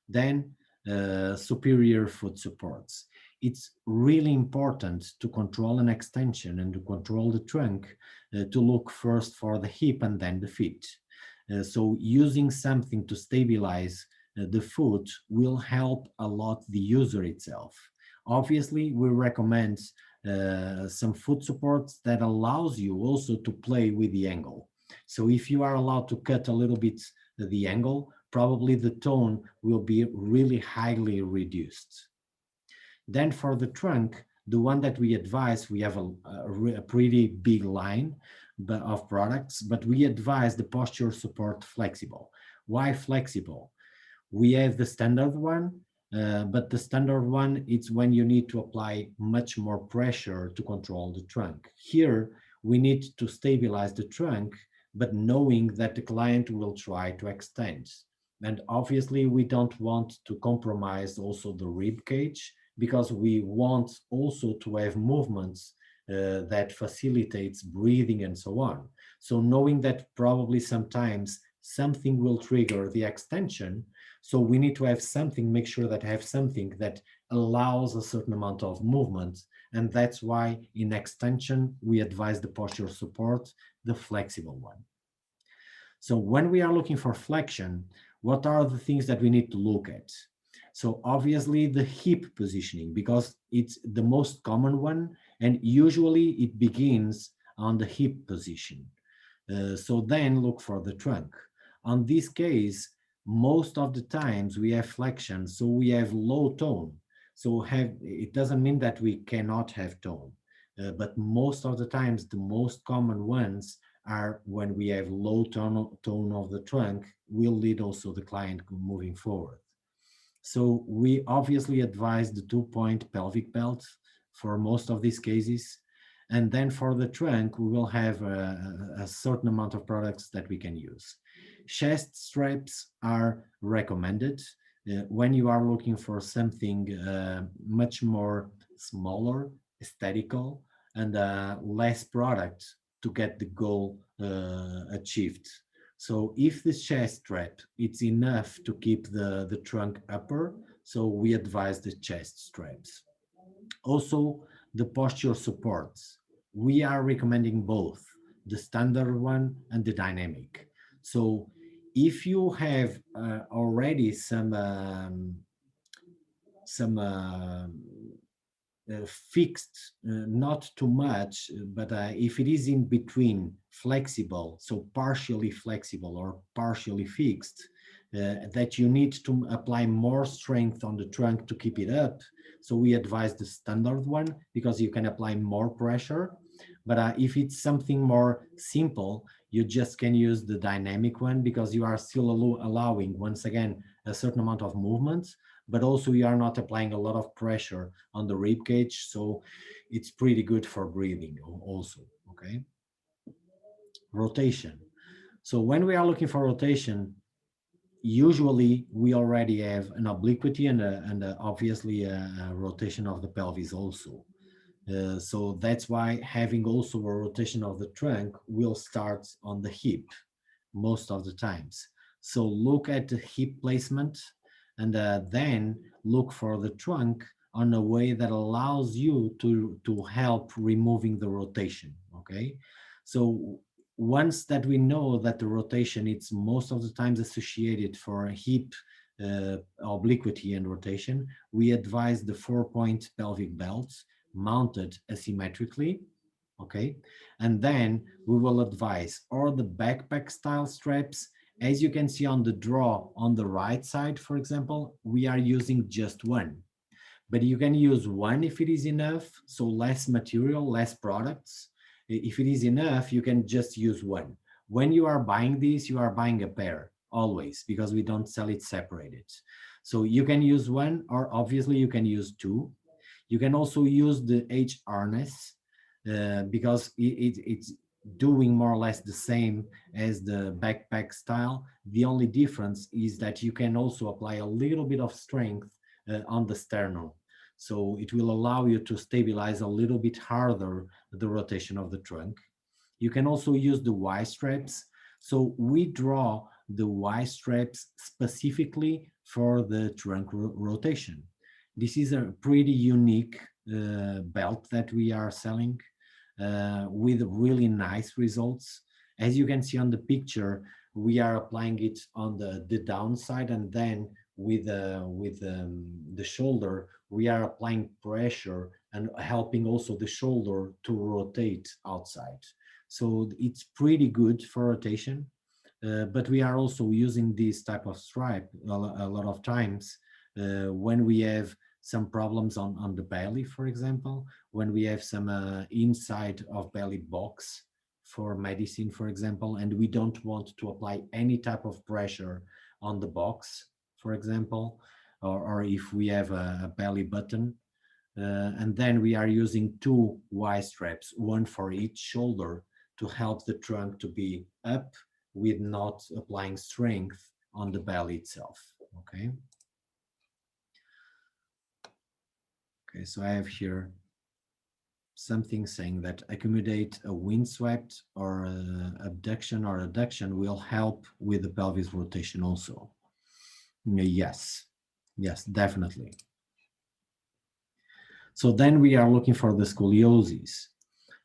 Speaker 4: Then superior foot supports. It's really important to control an extension and to control the trunk to look first for the hip and then the feet. So using something to stabilize the foot will help a lot the user itself. Obviously, we recommend some foot supports that allows you also to play with the angle. So if you are allowed to cut a little bit the angle, probably the tone will be really highly reduced. Then for the trunk, the one that we advise, we have a pretty big line of products, but we advise the posture support flexible. Why flexible? We have the standard one, but the standard one, it's when you need to apply much more pressure to control the trunk. Here, we need to stabilize the trunk, but knowing that the client will try to extend. And obviously, we don't want to compromise also the rib cage, because we want also to have movements that facilitates breathing and so on. So knowing that probably sometimes something will trigger the extension, so we need to have something, make sure that have something that allows a certain amount of movement. And that's why in extension, we advise the posture support, the flexible one. So when we are looking for flexion, what are the things that we need to look at? So obviously the hip positioning, because it's the most common one, and usually it begins on the hip position. So then look for the trunk. On this case, most of the times we have flexion, so we have low tone. So it doesn't mean that we cannot have tone, but most of the times the most common ones are when we have low tone of the trunk, will lead also the client moving forward. So we obviously advise the 2-point pelvic belt for most of these cases. And then for the trunk, we will have a certain amount of products that we can use. Chest straps are recommended, when you are looking for something much more smaller, aesthetical, and less product to get the goal achieved. So if the chest strap, it's enough to keep the trunk upper, so we advise the chest straps. Also, the posture supports. We are recommending both, the standard one and the dynamic. So if you have already some fixed, not too much, but if it is in between flexible, so partially flexible or partially fixed, that you need to apply more strength on the trunk to keep it up. So we advise the standard one because you can apply more pressure. But if it's something more simple, you just can use the dynamic one because you are still allowing, once again, a certain amount of movement, but also you are not applying a lot of pressure on the rib cage, so it's pretty good for breathing also, okay? Rotation. So when we are looking for rotation, usually we already have an obliquity and obviously a rotation of the pelvis also. So that's why having also a rotation of the trunk will start on the hip most of the times. So look at the hip placement and then look for the trunk on a way that allows you to help removing the rotation, okay? So once that we know that the rotation it's most of the times associated for hip obliquity and rotation, we advise the 4-point pelvic belts mounted asymmetrically, okay? And then we will advise or the backpack style straps. As you can see on the draw on the right side, for example, we are using just one, but you can use one if it is enough, so less material, less products. If it is enough, you can just use one. When you are buying this, you are buying a pair always because we don't sell it separated. So you can use one, or obviously you can use two. You can also use the H harness because it's doing more or less the same as the backpack style. The only difference is that you can also apply a little bit of strength on the sternum. So it will allow you to stabilize a little bit harder the rotation of the trunk. You can also use the Y straps. So we draw the Y straps specifically for the trunk rotation. This is a pretty unique belt that we are selling with really nice results. As you can see on the picture, we are applying it on the downside, and then with the shoulder, we are applying pressure and helping also the shoulder to rotate outside. So it's pretty good for rotation, but we are also using this type of stripe a lot of times when we have some problems on the belly, for example, when we have some inside of belly box for medicine, for example, and we don't want to apply any type of pressure on the box, for example, or if we have a belly button, and then we are using two Y straps, one for each shoulder to help the trunk to be up with not applying strength on the belly itself, okay? Okay, so I have here something saying that accommodate a windswept or abduction or adduction will help with the pelvis rotation also. Yes, yes, definitely. So then we are looking for the scoliosis.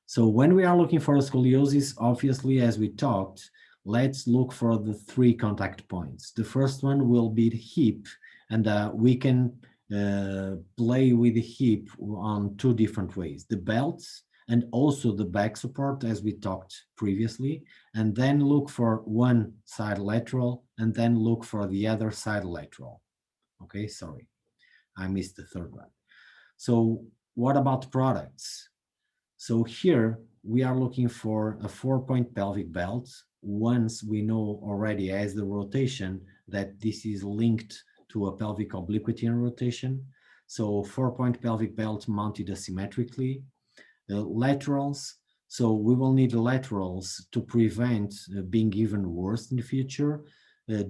Speaker 4: So when we are looking for scoliosis, obviously, as we talked, let's look for the 3 contact points. The first one will be the hip, and we can play with the hip on 2 different ways, the belts and also the back support, as we talked previously, and then look for one side lateral and then look for the other side lateral. Okay, sorry, I missed the third one. So what about products? So here we are looking for a 4-point pelvic belt. Once we know already as the rotation that this is linked to a pelvic obliquity and rotation. So 4-point pelvic belt mounted asymmetrically. Laterals. So we will need laterals to prevent being even worse in the future.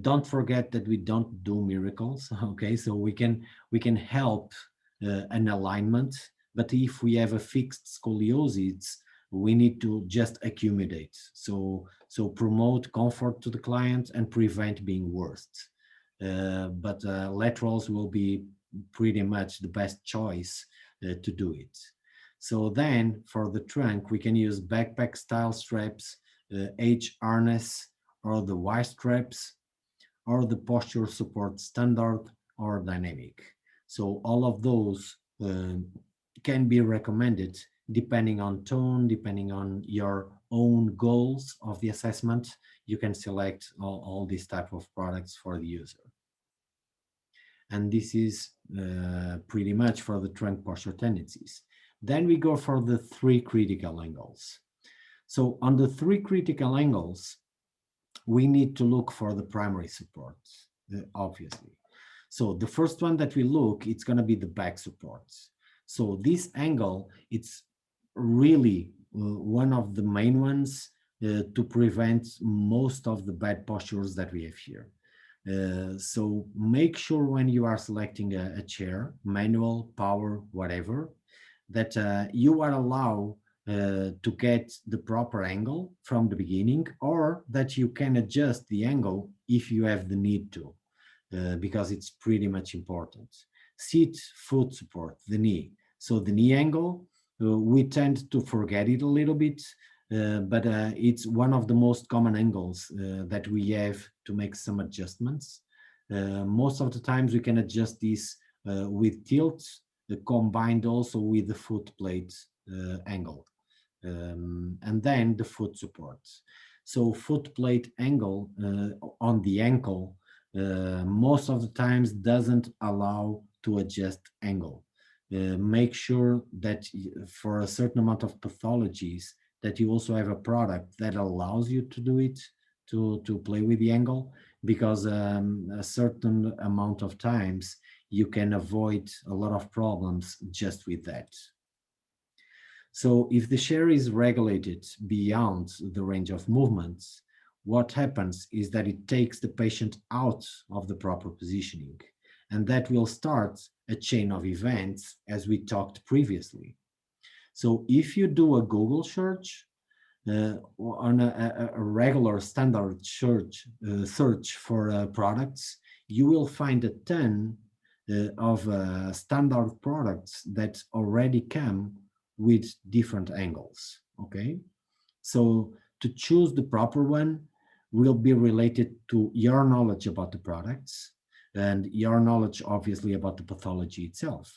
Speaker 4: Don't forget that we don't do miracles. Okay, so we can help an alignment, but if we have a fixed scoliosis, we need to just accumulate. So promote comfort to the client and prevent being worse. But laterals will be pretty much the best choice to do it. So then for the trunk, we can use backpack style straps, H harness, or the Y straps, or the posture support standard or dynamic. So all of those can be recommended depending on tone, depending on your own goals of the assessment. You can select all these type of products for the user. And this is pretty much for the trunk posture tendencies. Then we go for the 3 critical angles. So on the 3 critical angles, we need to look for the primary support, obviously. So the first one that we look, it's going to be the back supports. So this angle, it's really one of the main ones to prevent most of the bad postures that we have here. So make sure when you are selecting a chair, manual, power, whatever, that you are allowed to get the proper angle from the beginning, or that you can adjust the angle if you have the need to, because it's pretty much important. Seat, foot support, the knee. So the knee angle, we tend to forget it a little bit, but it's one of the most common angles that we have to make some adjustments. Most of the times we can adjust this with tilt, combined also with the foot plate angle. And then the foot support. So foot plate angle on the ankle most of the times doesn't allow to adjust angle. Make sure that for a certain amount of pathologies that you also have a product that allows you to do it, to play with the angle, because a certain amount of times you can avoid a lot of problems just with that. So if the chair is regulated beyond the range of movements, what happens is that it takes the patient out of the proper positioning, and that will start a chain of events as we talked previously. So if you do a Google search on a regular standard search for products, you will find a ton of standard products that already come with different angles. Okay, so to choose the proper one will be related to your knowledge about the products and your knowledge obviously about the pathology itself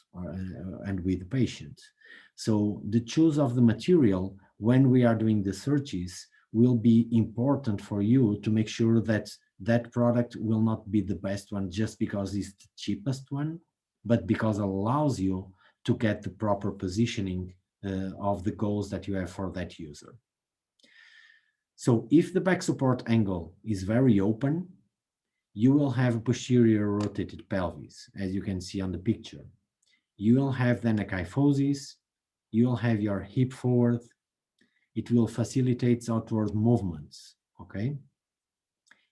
Speaker 4: and with the patient. So the choose of the material when we are doing the searches will be important for you to make sure that that product will not be the best one just because it's the cheapest one, but because it allows you to get the proper positioning of the goals that you have for that user. So if the back support angle is very open, you will have a posterior rotated pelvis, as you can see on the picture. You will have then a kyphosis, you will have your hip forward, it will facilitate outward movements, okay?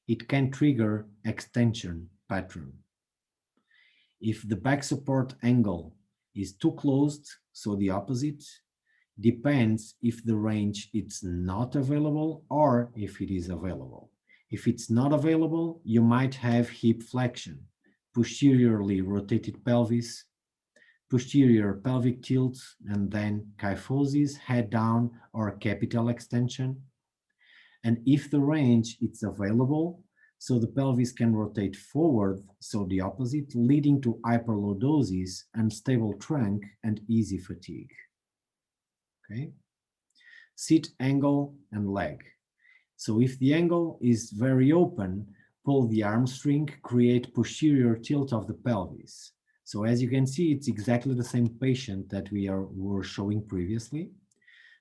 Speaker 4: It can trigger extension pattern. If the back support angle is too closed, so the opposite, depends if the range is not available or if it is available. If it's not available, you might have hip flexion, posteriorly rotated pelvis, posterior pelvic tilt, and then kyphosis, head down, or capital extension. And if the range is available, so the pelvis can rotate forward, so the opposite, leading to hyperlordosis, unstable trunk, and easy fatigue. Okay. Seat angle and leg. So if the angle is very open, pull the arm string, create posterior tilt of the pelvis. So as you can see, it's exactly the same patient that we were showing previously.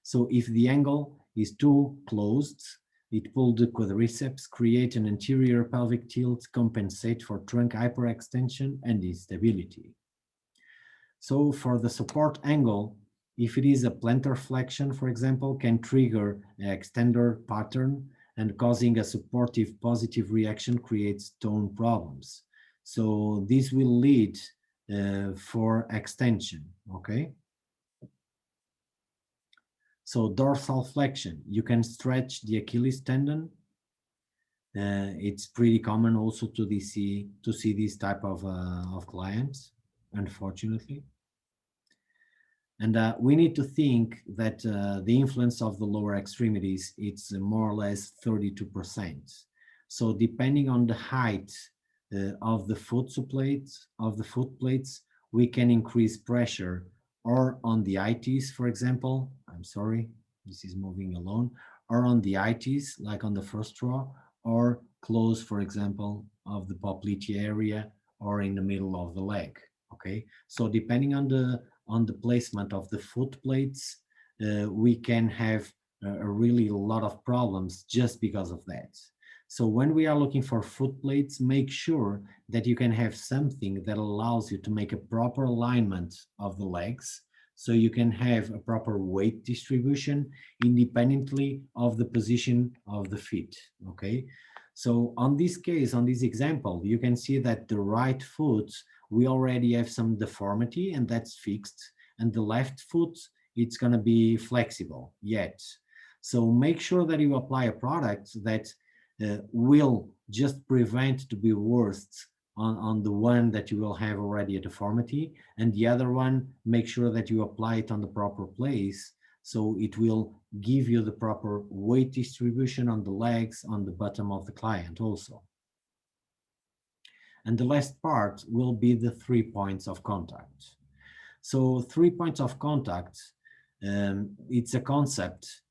Speaker 4: So if the angle is too closed, it pulled the quadriceps, create an anterior pelvic tilt, compensate for trunk hyperextension and instability. So for the support angle, if it is a plantar flexion, for example, can trigger an extender pattern and causing a supportive positive reaction creates tone problems. So this will lead for extension, okay? So dorsal flexion, you can stretch the Achilles tendon. It's pretty common also to see this type of clients, unfortunately. And we need to think that the influence of the lower extremities, it's more or less 32%. So depending on the height of the foot plates, we can increase pressure or on the itis, for example. I'm sorry, this is moving alone, or on the itis, like on the first row, or close, for example, of the popliteal area or in the middle of the leg. Okay, so depending on the placement of the foot plates, we can have a really lot of problems just because of that. So when we are looking for foot plates, make sure that you can have something that allows you to make a proper alignment of the legs, so you can have a proper weight distribution independently of the position of the feet, okay? So on this case, on this example, you can see that the right foot, we already have some deformity and that's fixed, and the left foot, it's gonna be flexible yet. So make sure that you apply a product that will just prevent to be worse on the one that you will have already a deformity, and the other one, make sure that you apply it on the proper place, so it will give you the proper weight distribution on the legs, on the bottom of the client also. And the last part will be the 3 points of contact. So 3 points of contact, it's a concept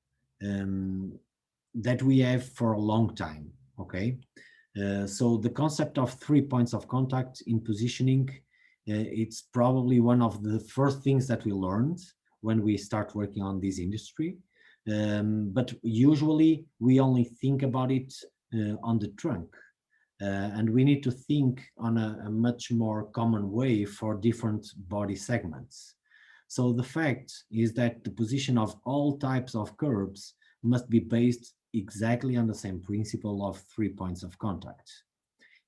Speaker 4: that we have for a long time, okay? So the concept of 3 points of contact in positioning, it's probably one of the first things that we learned when we start working on this industry. But usually we only think about it on the trunk. And we need to think on a much more common way for different body segments. So the fact is that the position of all types of curves must be based exactly on the same principle of 3 points of contact.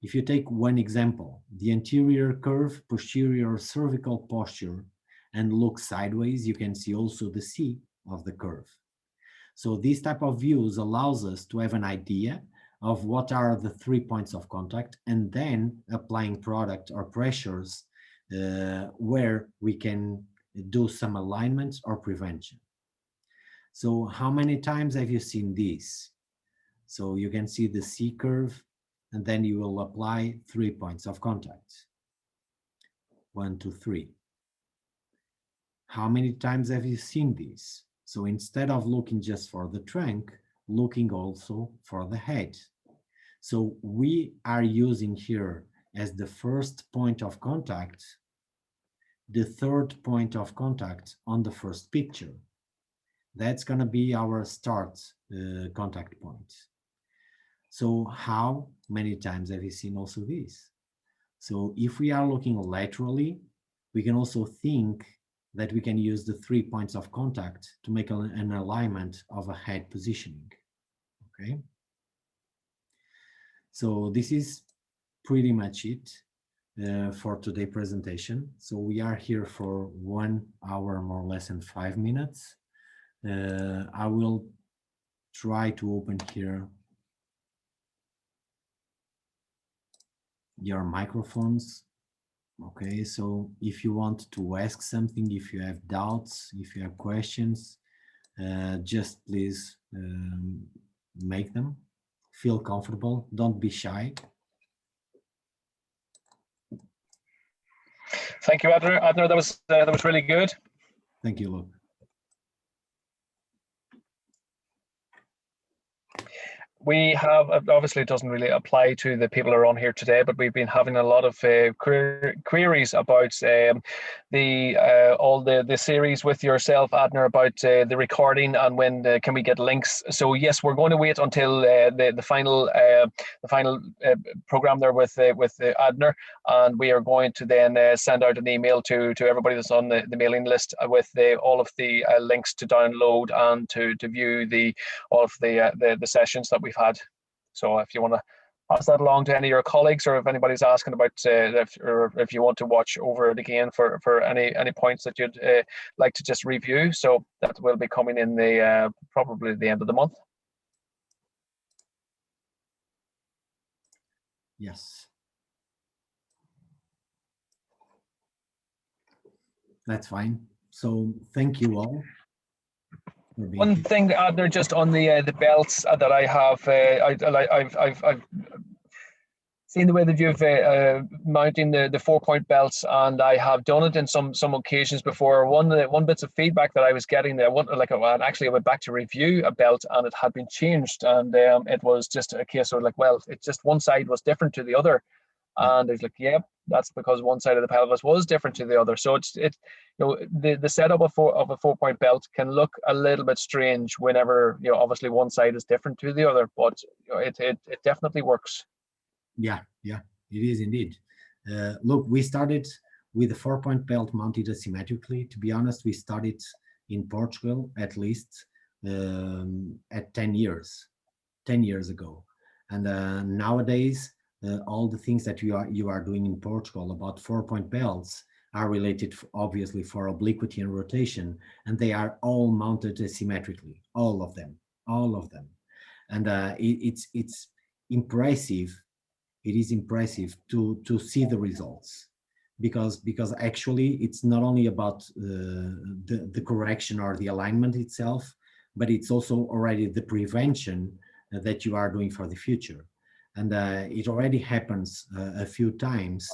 Speaker 4: If you take one example, the anterior curve, posterior cervical posture, and look sideways, you can see also the C of the curve. So this type of views allows us to have an idea of what are the 3 points of contact, and then applying product or pressures where we can do some alignments or prevention. So how many times have you seen this? So you can see the C curve, and then you will apply 3 points of contact. 1, 2, 3. How many times have you seen this? So instead of looking just for the trunk, looking also for the head. So we are using here as the first point of contact, the third point of contact on the first picture. That's going to be our start contact point. So how many times have you seen also this? So if we are looking laterally, we can also think that we can use the 3 points of contact to make an alignment of a head positioning, okay? So this is pretty much it for today's presentation. So we are here for 1 hour, more or less, and 5 minutes. I will try to open here your microphones. Okay, so if you want to ask something, if you have doubts, if you have questions, just please make them. Feel comfortable, don't be shy.
Speaker 6: Thank you, Adner. Adner, that was really good.
Speaker 4: Thank you, Luke.
Speaker 6: We have, obviously it doesn't really apply to the people who are on here today, but we've been having a lot of queries about all the series with yourself, Adner, about the recording and when can we get links. So yes, we're going to wait until the final program there with Adner, and we are going to then send out an email to everybody that's on the mailing list with all of the links to download and to view all of the sessions that we've we've had. So if you want to pass that along to any of your colleagues, or if anybody's asking about if you want to watch over it again for any points that you'd like to just review, so that will be coming in the probably the end of the month.
Speaker 4: Yes. That's fine. So thank you all.
Speaker 6: One thing, Adner, just on the belts that I have, I've seen the way that you've mounting the 4-point belts, and I have done it in some occasions before. One bits of feedback that I was getting there, actually I went back to review a belt and it had been changed, and it was just a case of like, well, it's just one side was different to the other, and it's like, yeah, that's because one side of the pelvis was different to the other. So the setup of a 4-point belt can look a little bit strange whenever obviously one side is different to the other, but it definitely works.
Speaker 4: Yeah, it is indeed. Look, we started with the 4-point belt mounted asymmetrically. To be honest, we started in Portugal at least at 10 years ago, and nowadays all the things that you are doing in Portugal about 4-point belts are related obviously for obliquity and rotation, and they are all mounted asymmetrically, all of them, and it's impressive. It is impressive to see the results, because actually it's not only about the correction or the alignment itself, but it's also already the prevention that you are doing for the future. And it already happens a few times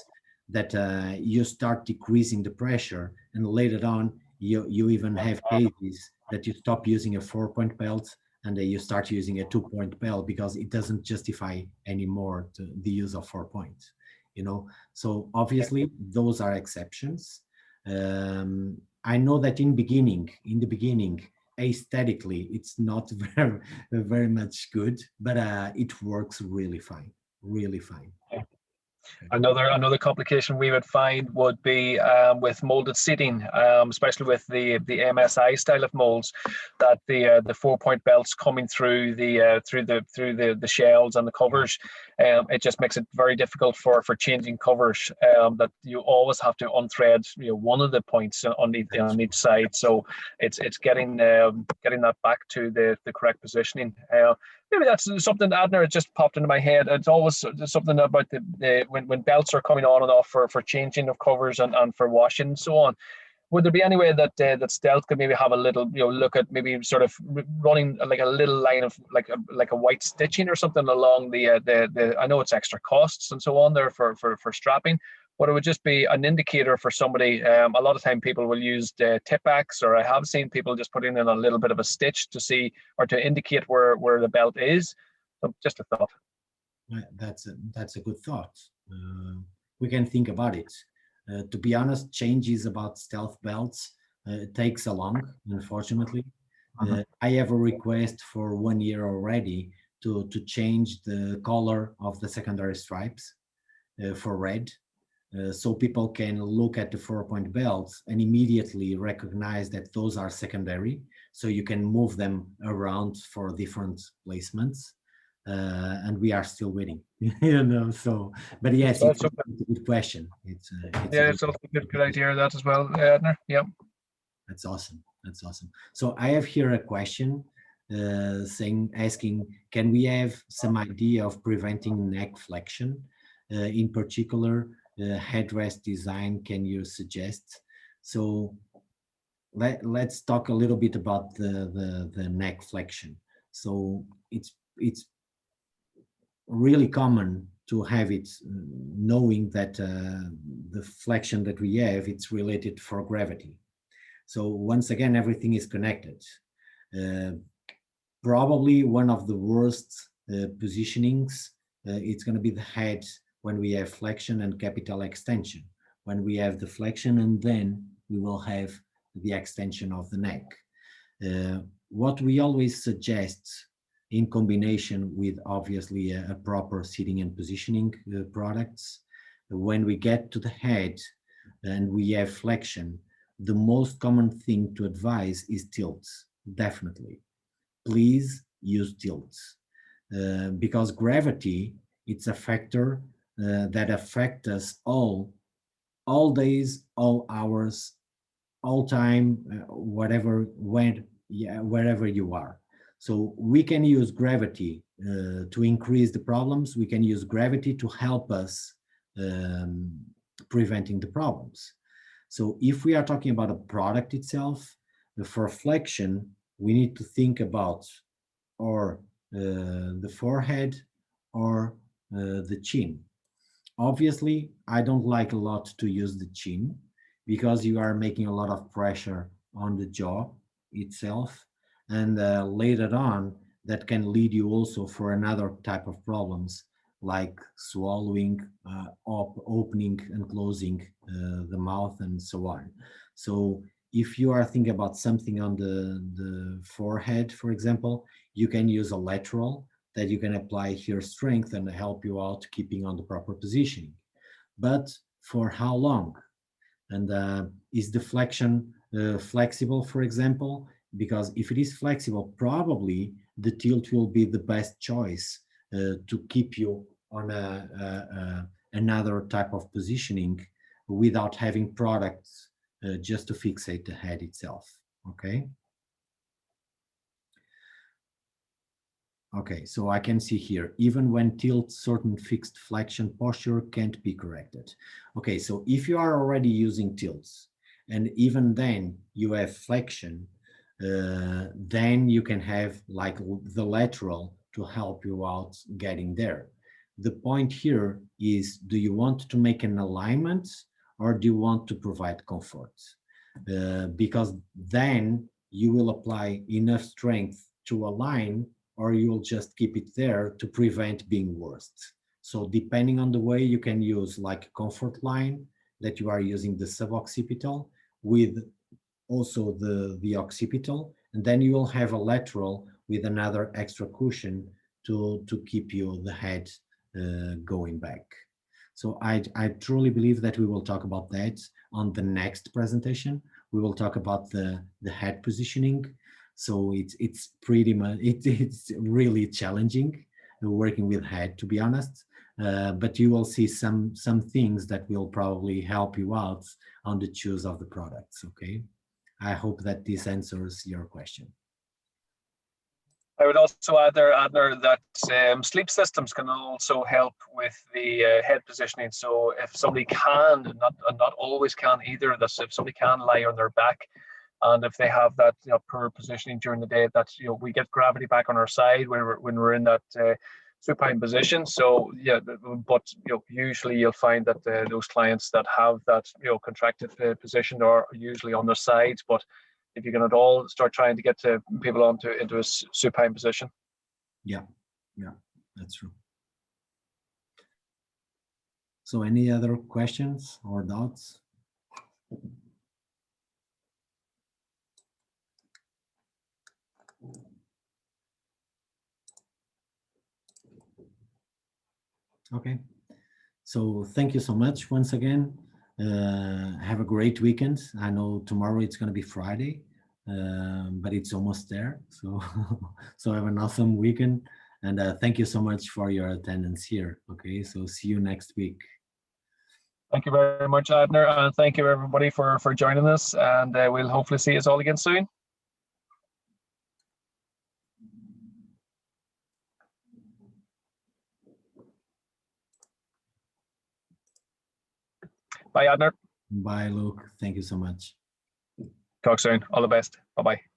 Speaker 4: that you start decreasing the pressure, and later on you even have cases that you stop using a 4-point belt and you start using a 2-point belt because it doesn't justify anymore the use of 4 points, So obviously those are exceptions. I know that in the beginning, aesthetically, it's not very much good, but it works really fine.
Speaker 6: Another complication we would find would be with molded seating, especially with the MSI style of molds, that the 4-point belts coming through the shells and the covers, it just makes it very difficult for changing covers. That you always have to unthread one of the points on each side. So it's getting that back to the correct positioning. Maybe that's something, Adner, it just popped into my head. It's always something about when belts are coming on and off for changing of covers and for washing and so on. Would there be any way that Stealth could maybe have a little look at maybe sort of running like a little line of like a white stitching or something along the I know it's extra costs and so on there for strapping, but it would just be an indicator for somebody. A lot of time people will use tip backs, or I have seen people just putting in a little bit of a stitch to see or to indicate where the belt is. So just a thought.
Speaker 4: That's a good thought. We can think about it. To be honest, changes about Stealth belts takes a long, unfortunately. I have a request for 1 year already to change the color of the secondary stripes for red. So people can look at the 4-point belts and immediately recognize that those are secondary, so you can move them around for different placements, and we are still waiting. So but yes, it's a good question. It's
Speaker 6: also a good idea that as well, Adner. Yeah,
Speaker 4: that's awesome. So I have here a question asking, can we have some idea of preventing neck flexion? In particular, headrest design, can you suggest? So let's talk a little bit about the neck flexion. So it's really common to have it, knowing that the flexion that we have, it's related for gravity. So once again, everything is connected. Probably one of the worst positionings, it's going to be the head when we have flexion and capital extension. When we have the flexion, and then we will have the extension of the neck. What we always suggest, in combination with obviously a proper seating and positioning products, when we get to the head and we have flexion, the most common thing to advise is tilts. Definitely, please use tilts. because gravity, it's a factor that affects us all days, all hours, all time, whatever, when, yeah, wherever you are. So we can use gravity to increase the problems. We can use gravity to help us preventing the problems. So if we are talking about a product itself, for flexion, we need to think about or the forehead or the chin. Obviously, I don't like a lot to use the chin because you are making a lot of pressure on the jaw itself. And later on, that can lead you also for another type of problems like swallowing, opening and closing the mouth and so on. So if you are thinking about something on the forehead, for example, you can use a lateral that you can apply here strength and help you out keeping on the proper positioning. But for how long? And is the flexion flexible, for example? Because if it is flexible, probably the tilt will be the best choice to keep you on another type of positioning without having products just to fixate the head itself, okay? Okay, so I can see here, even when tilt, certain fixed flexion posture can't be corrected. Okay, so if you are already using tilts, and even then you have flexion, then you can have like the lateral to help you out getting there. The point here is, do you want to make an alignment or do you want to provide comfort? Because then you will apply enough strength to align, or you'll just keep it there to prevent being worse. So depending on the way, you can use like a comfort line that you are using the suboccipital with also the occipital, and then you will have a lateral with another extra cushion to keep you the head going back. So I truly believe that we will talk about that on the next presentation. We will talk about the head positioning. So it's pretty much, it's really challenging working with head, to be honest. But you will see some things that will probably help you out on the choose of the products, okay? I hope that this answers your question.
Speaker 6: I would also add there, Adner, that sleep systems can also help with the head positioning. So if somebody can, not always can either, that's if somebody can lie on their back, and if they have that poor positioning during the day, that we get gravity back on our side when we're in that supine position. So yeah, but usually you'll find that those clients that have that contracted position are usually on their sides. But if you can at all start trying to get people into a supine position.
Speaker 4: Yeah, that's true. So any other questions or doubts? Okay, so thank you so much once again. Have a great weekend. I know tomorrow it's going to be Friday, but it's almost there. So, so have an awesome weekend, and thank you so much for your attendance here. Okay, so see you next week.
Speaker 6: Thank you very much, Adner, and thank you everybody for joining us. And we'll hopefully see us all again soon. Bye, Adner.
Speaker 4: Bye, Luke. Thank you so much.
Speaker 6: Talk soon. All the best. Bye-bye.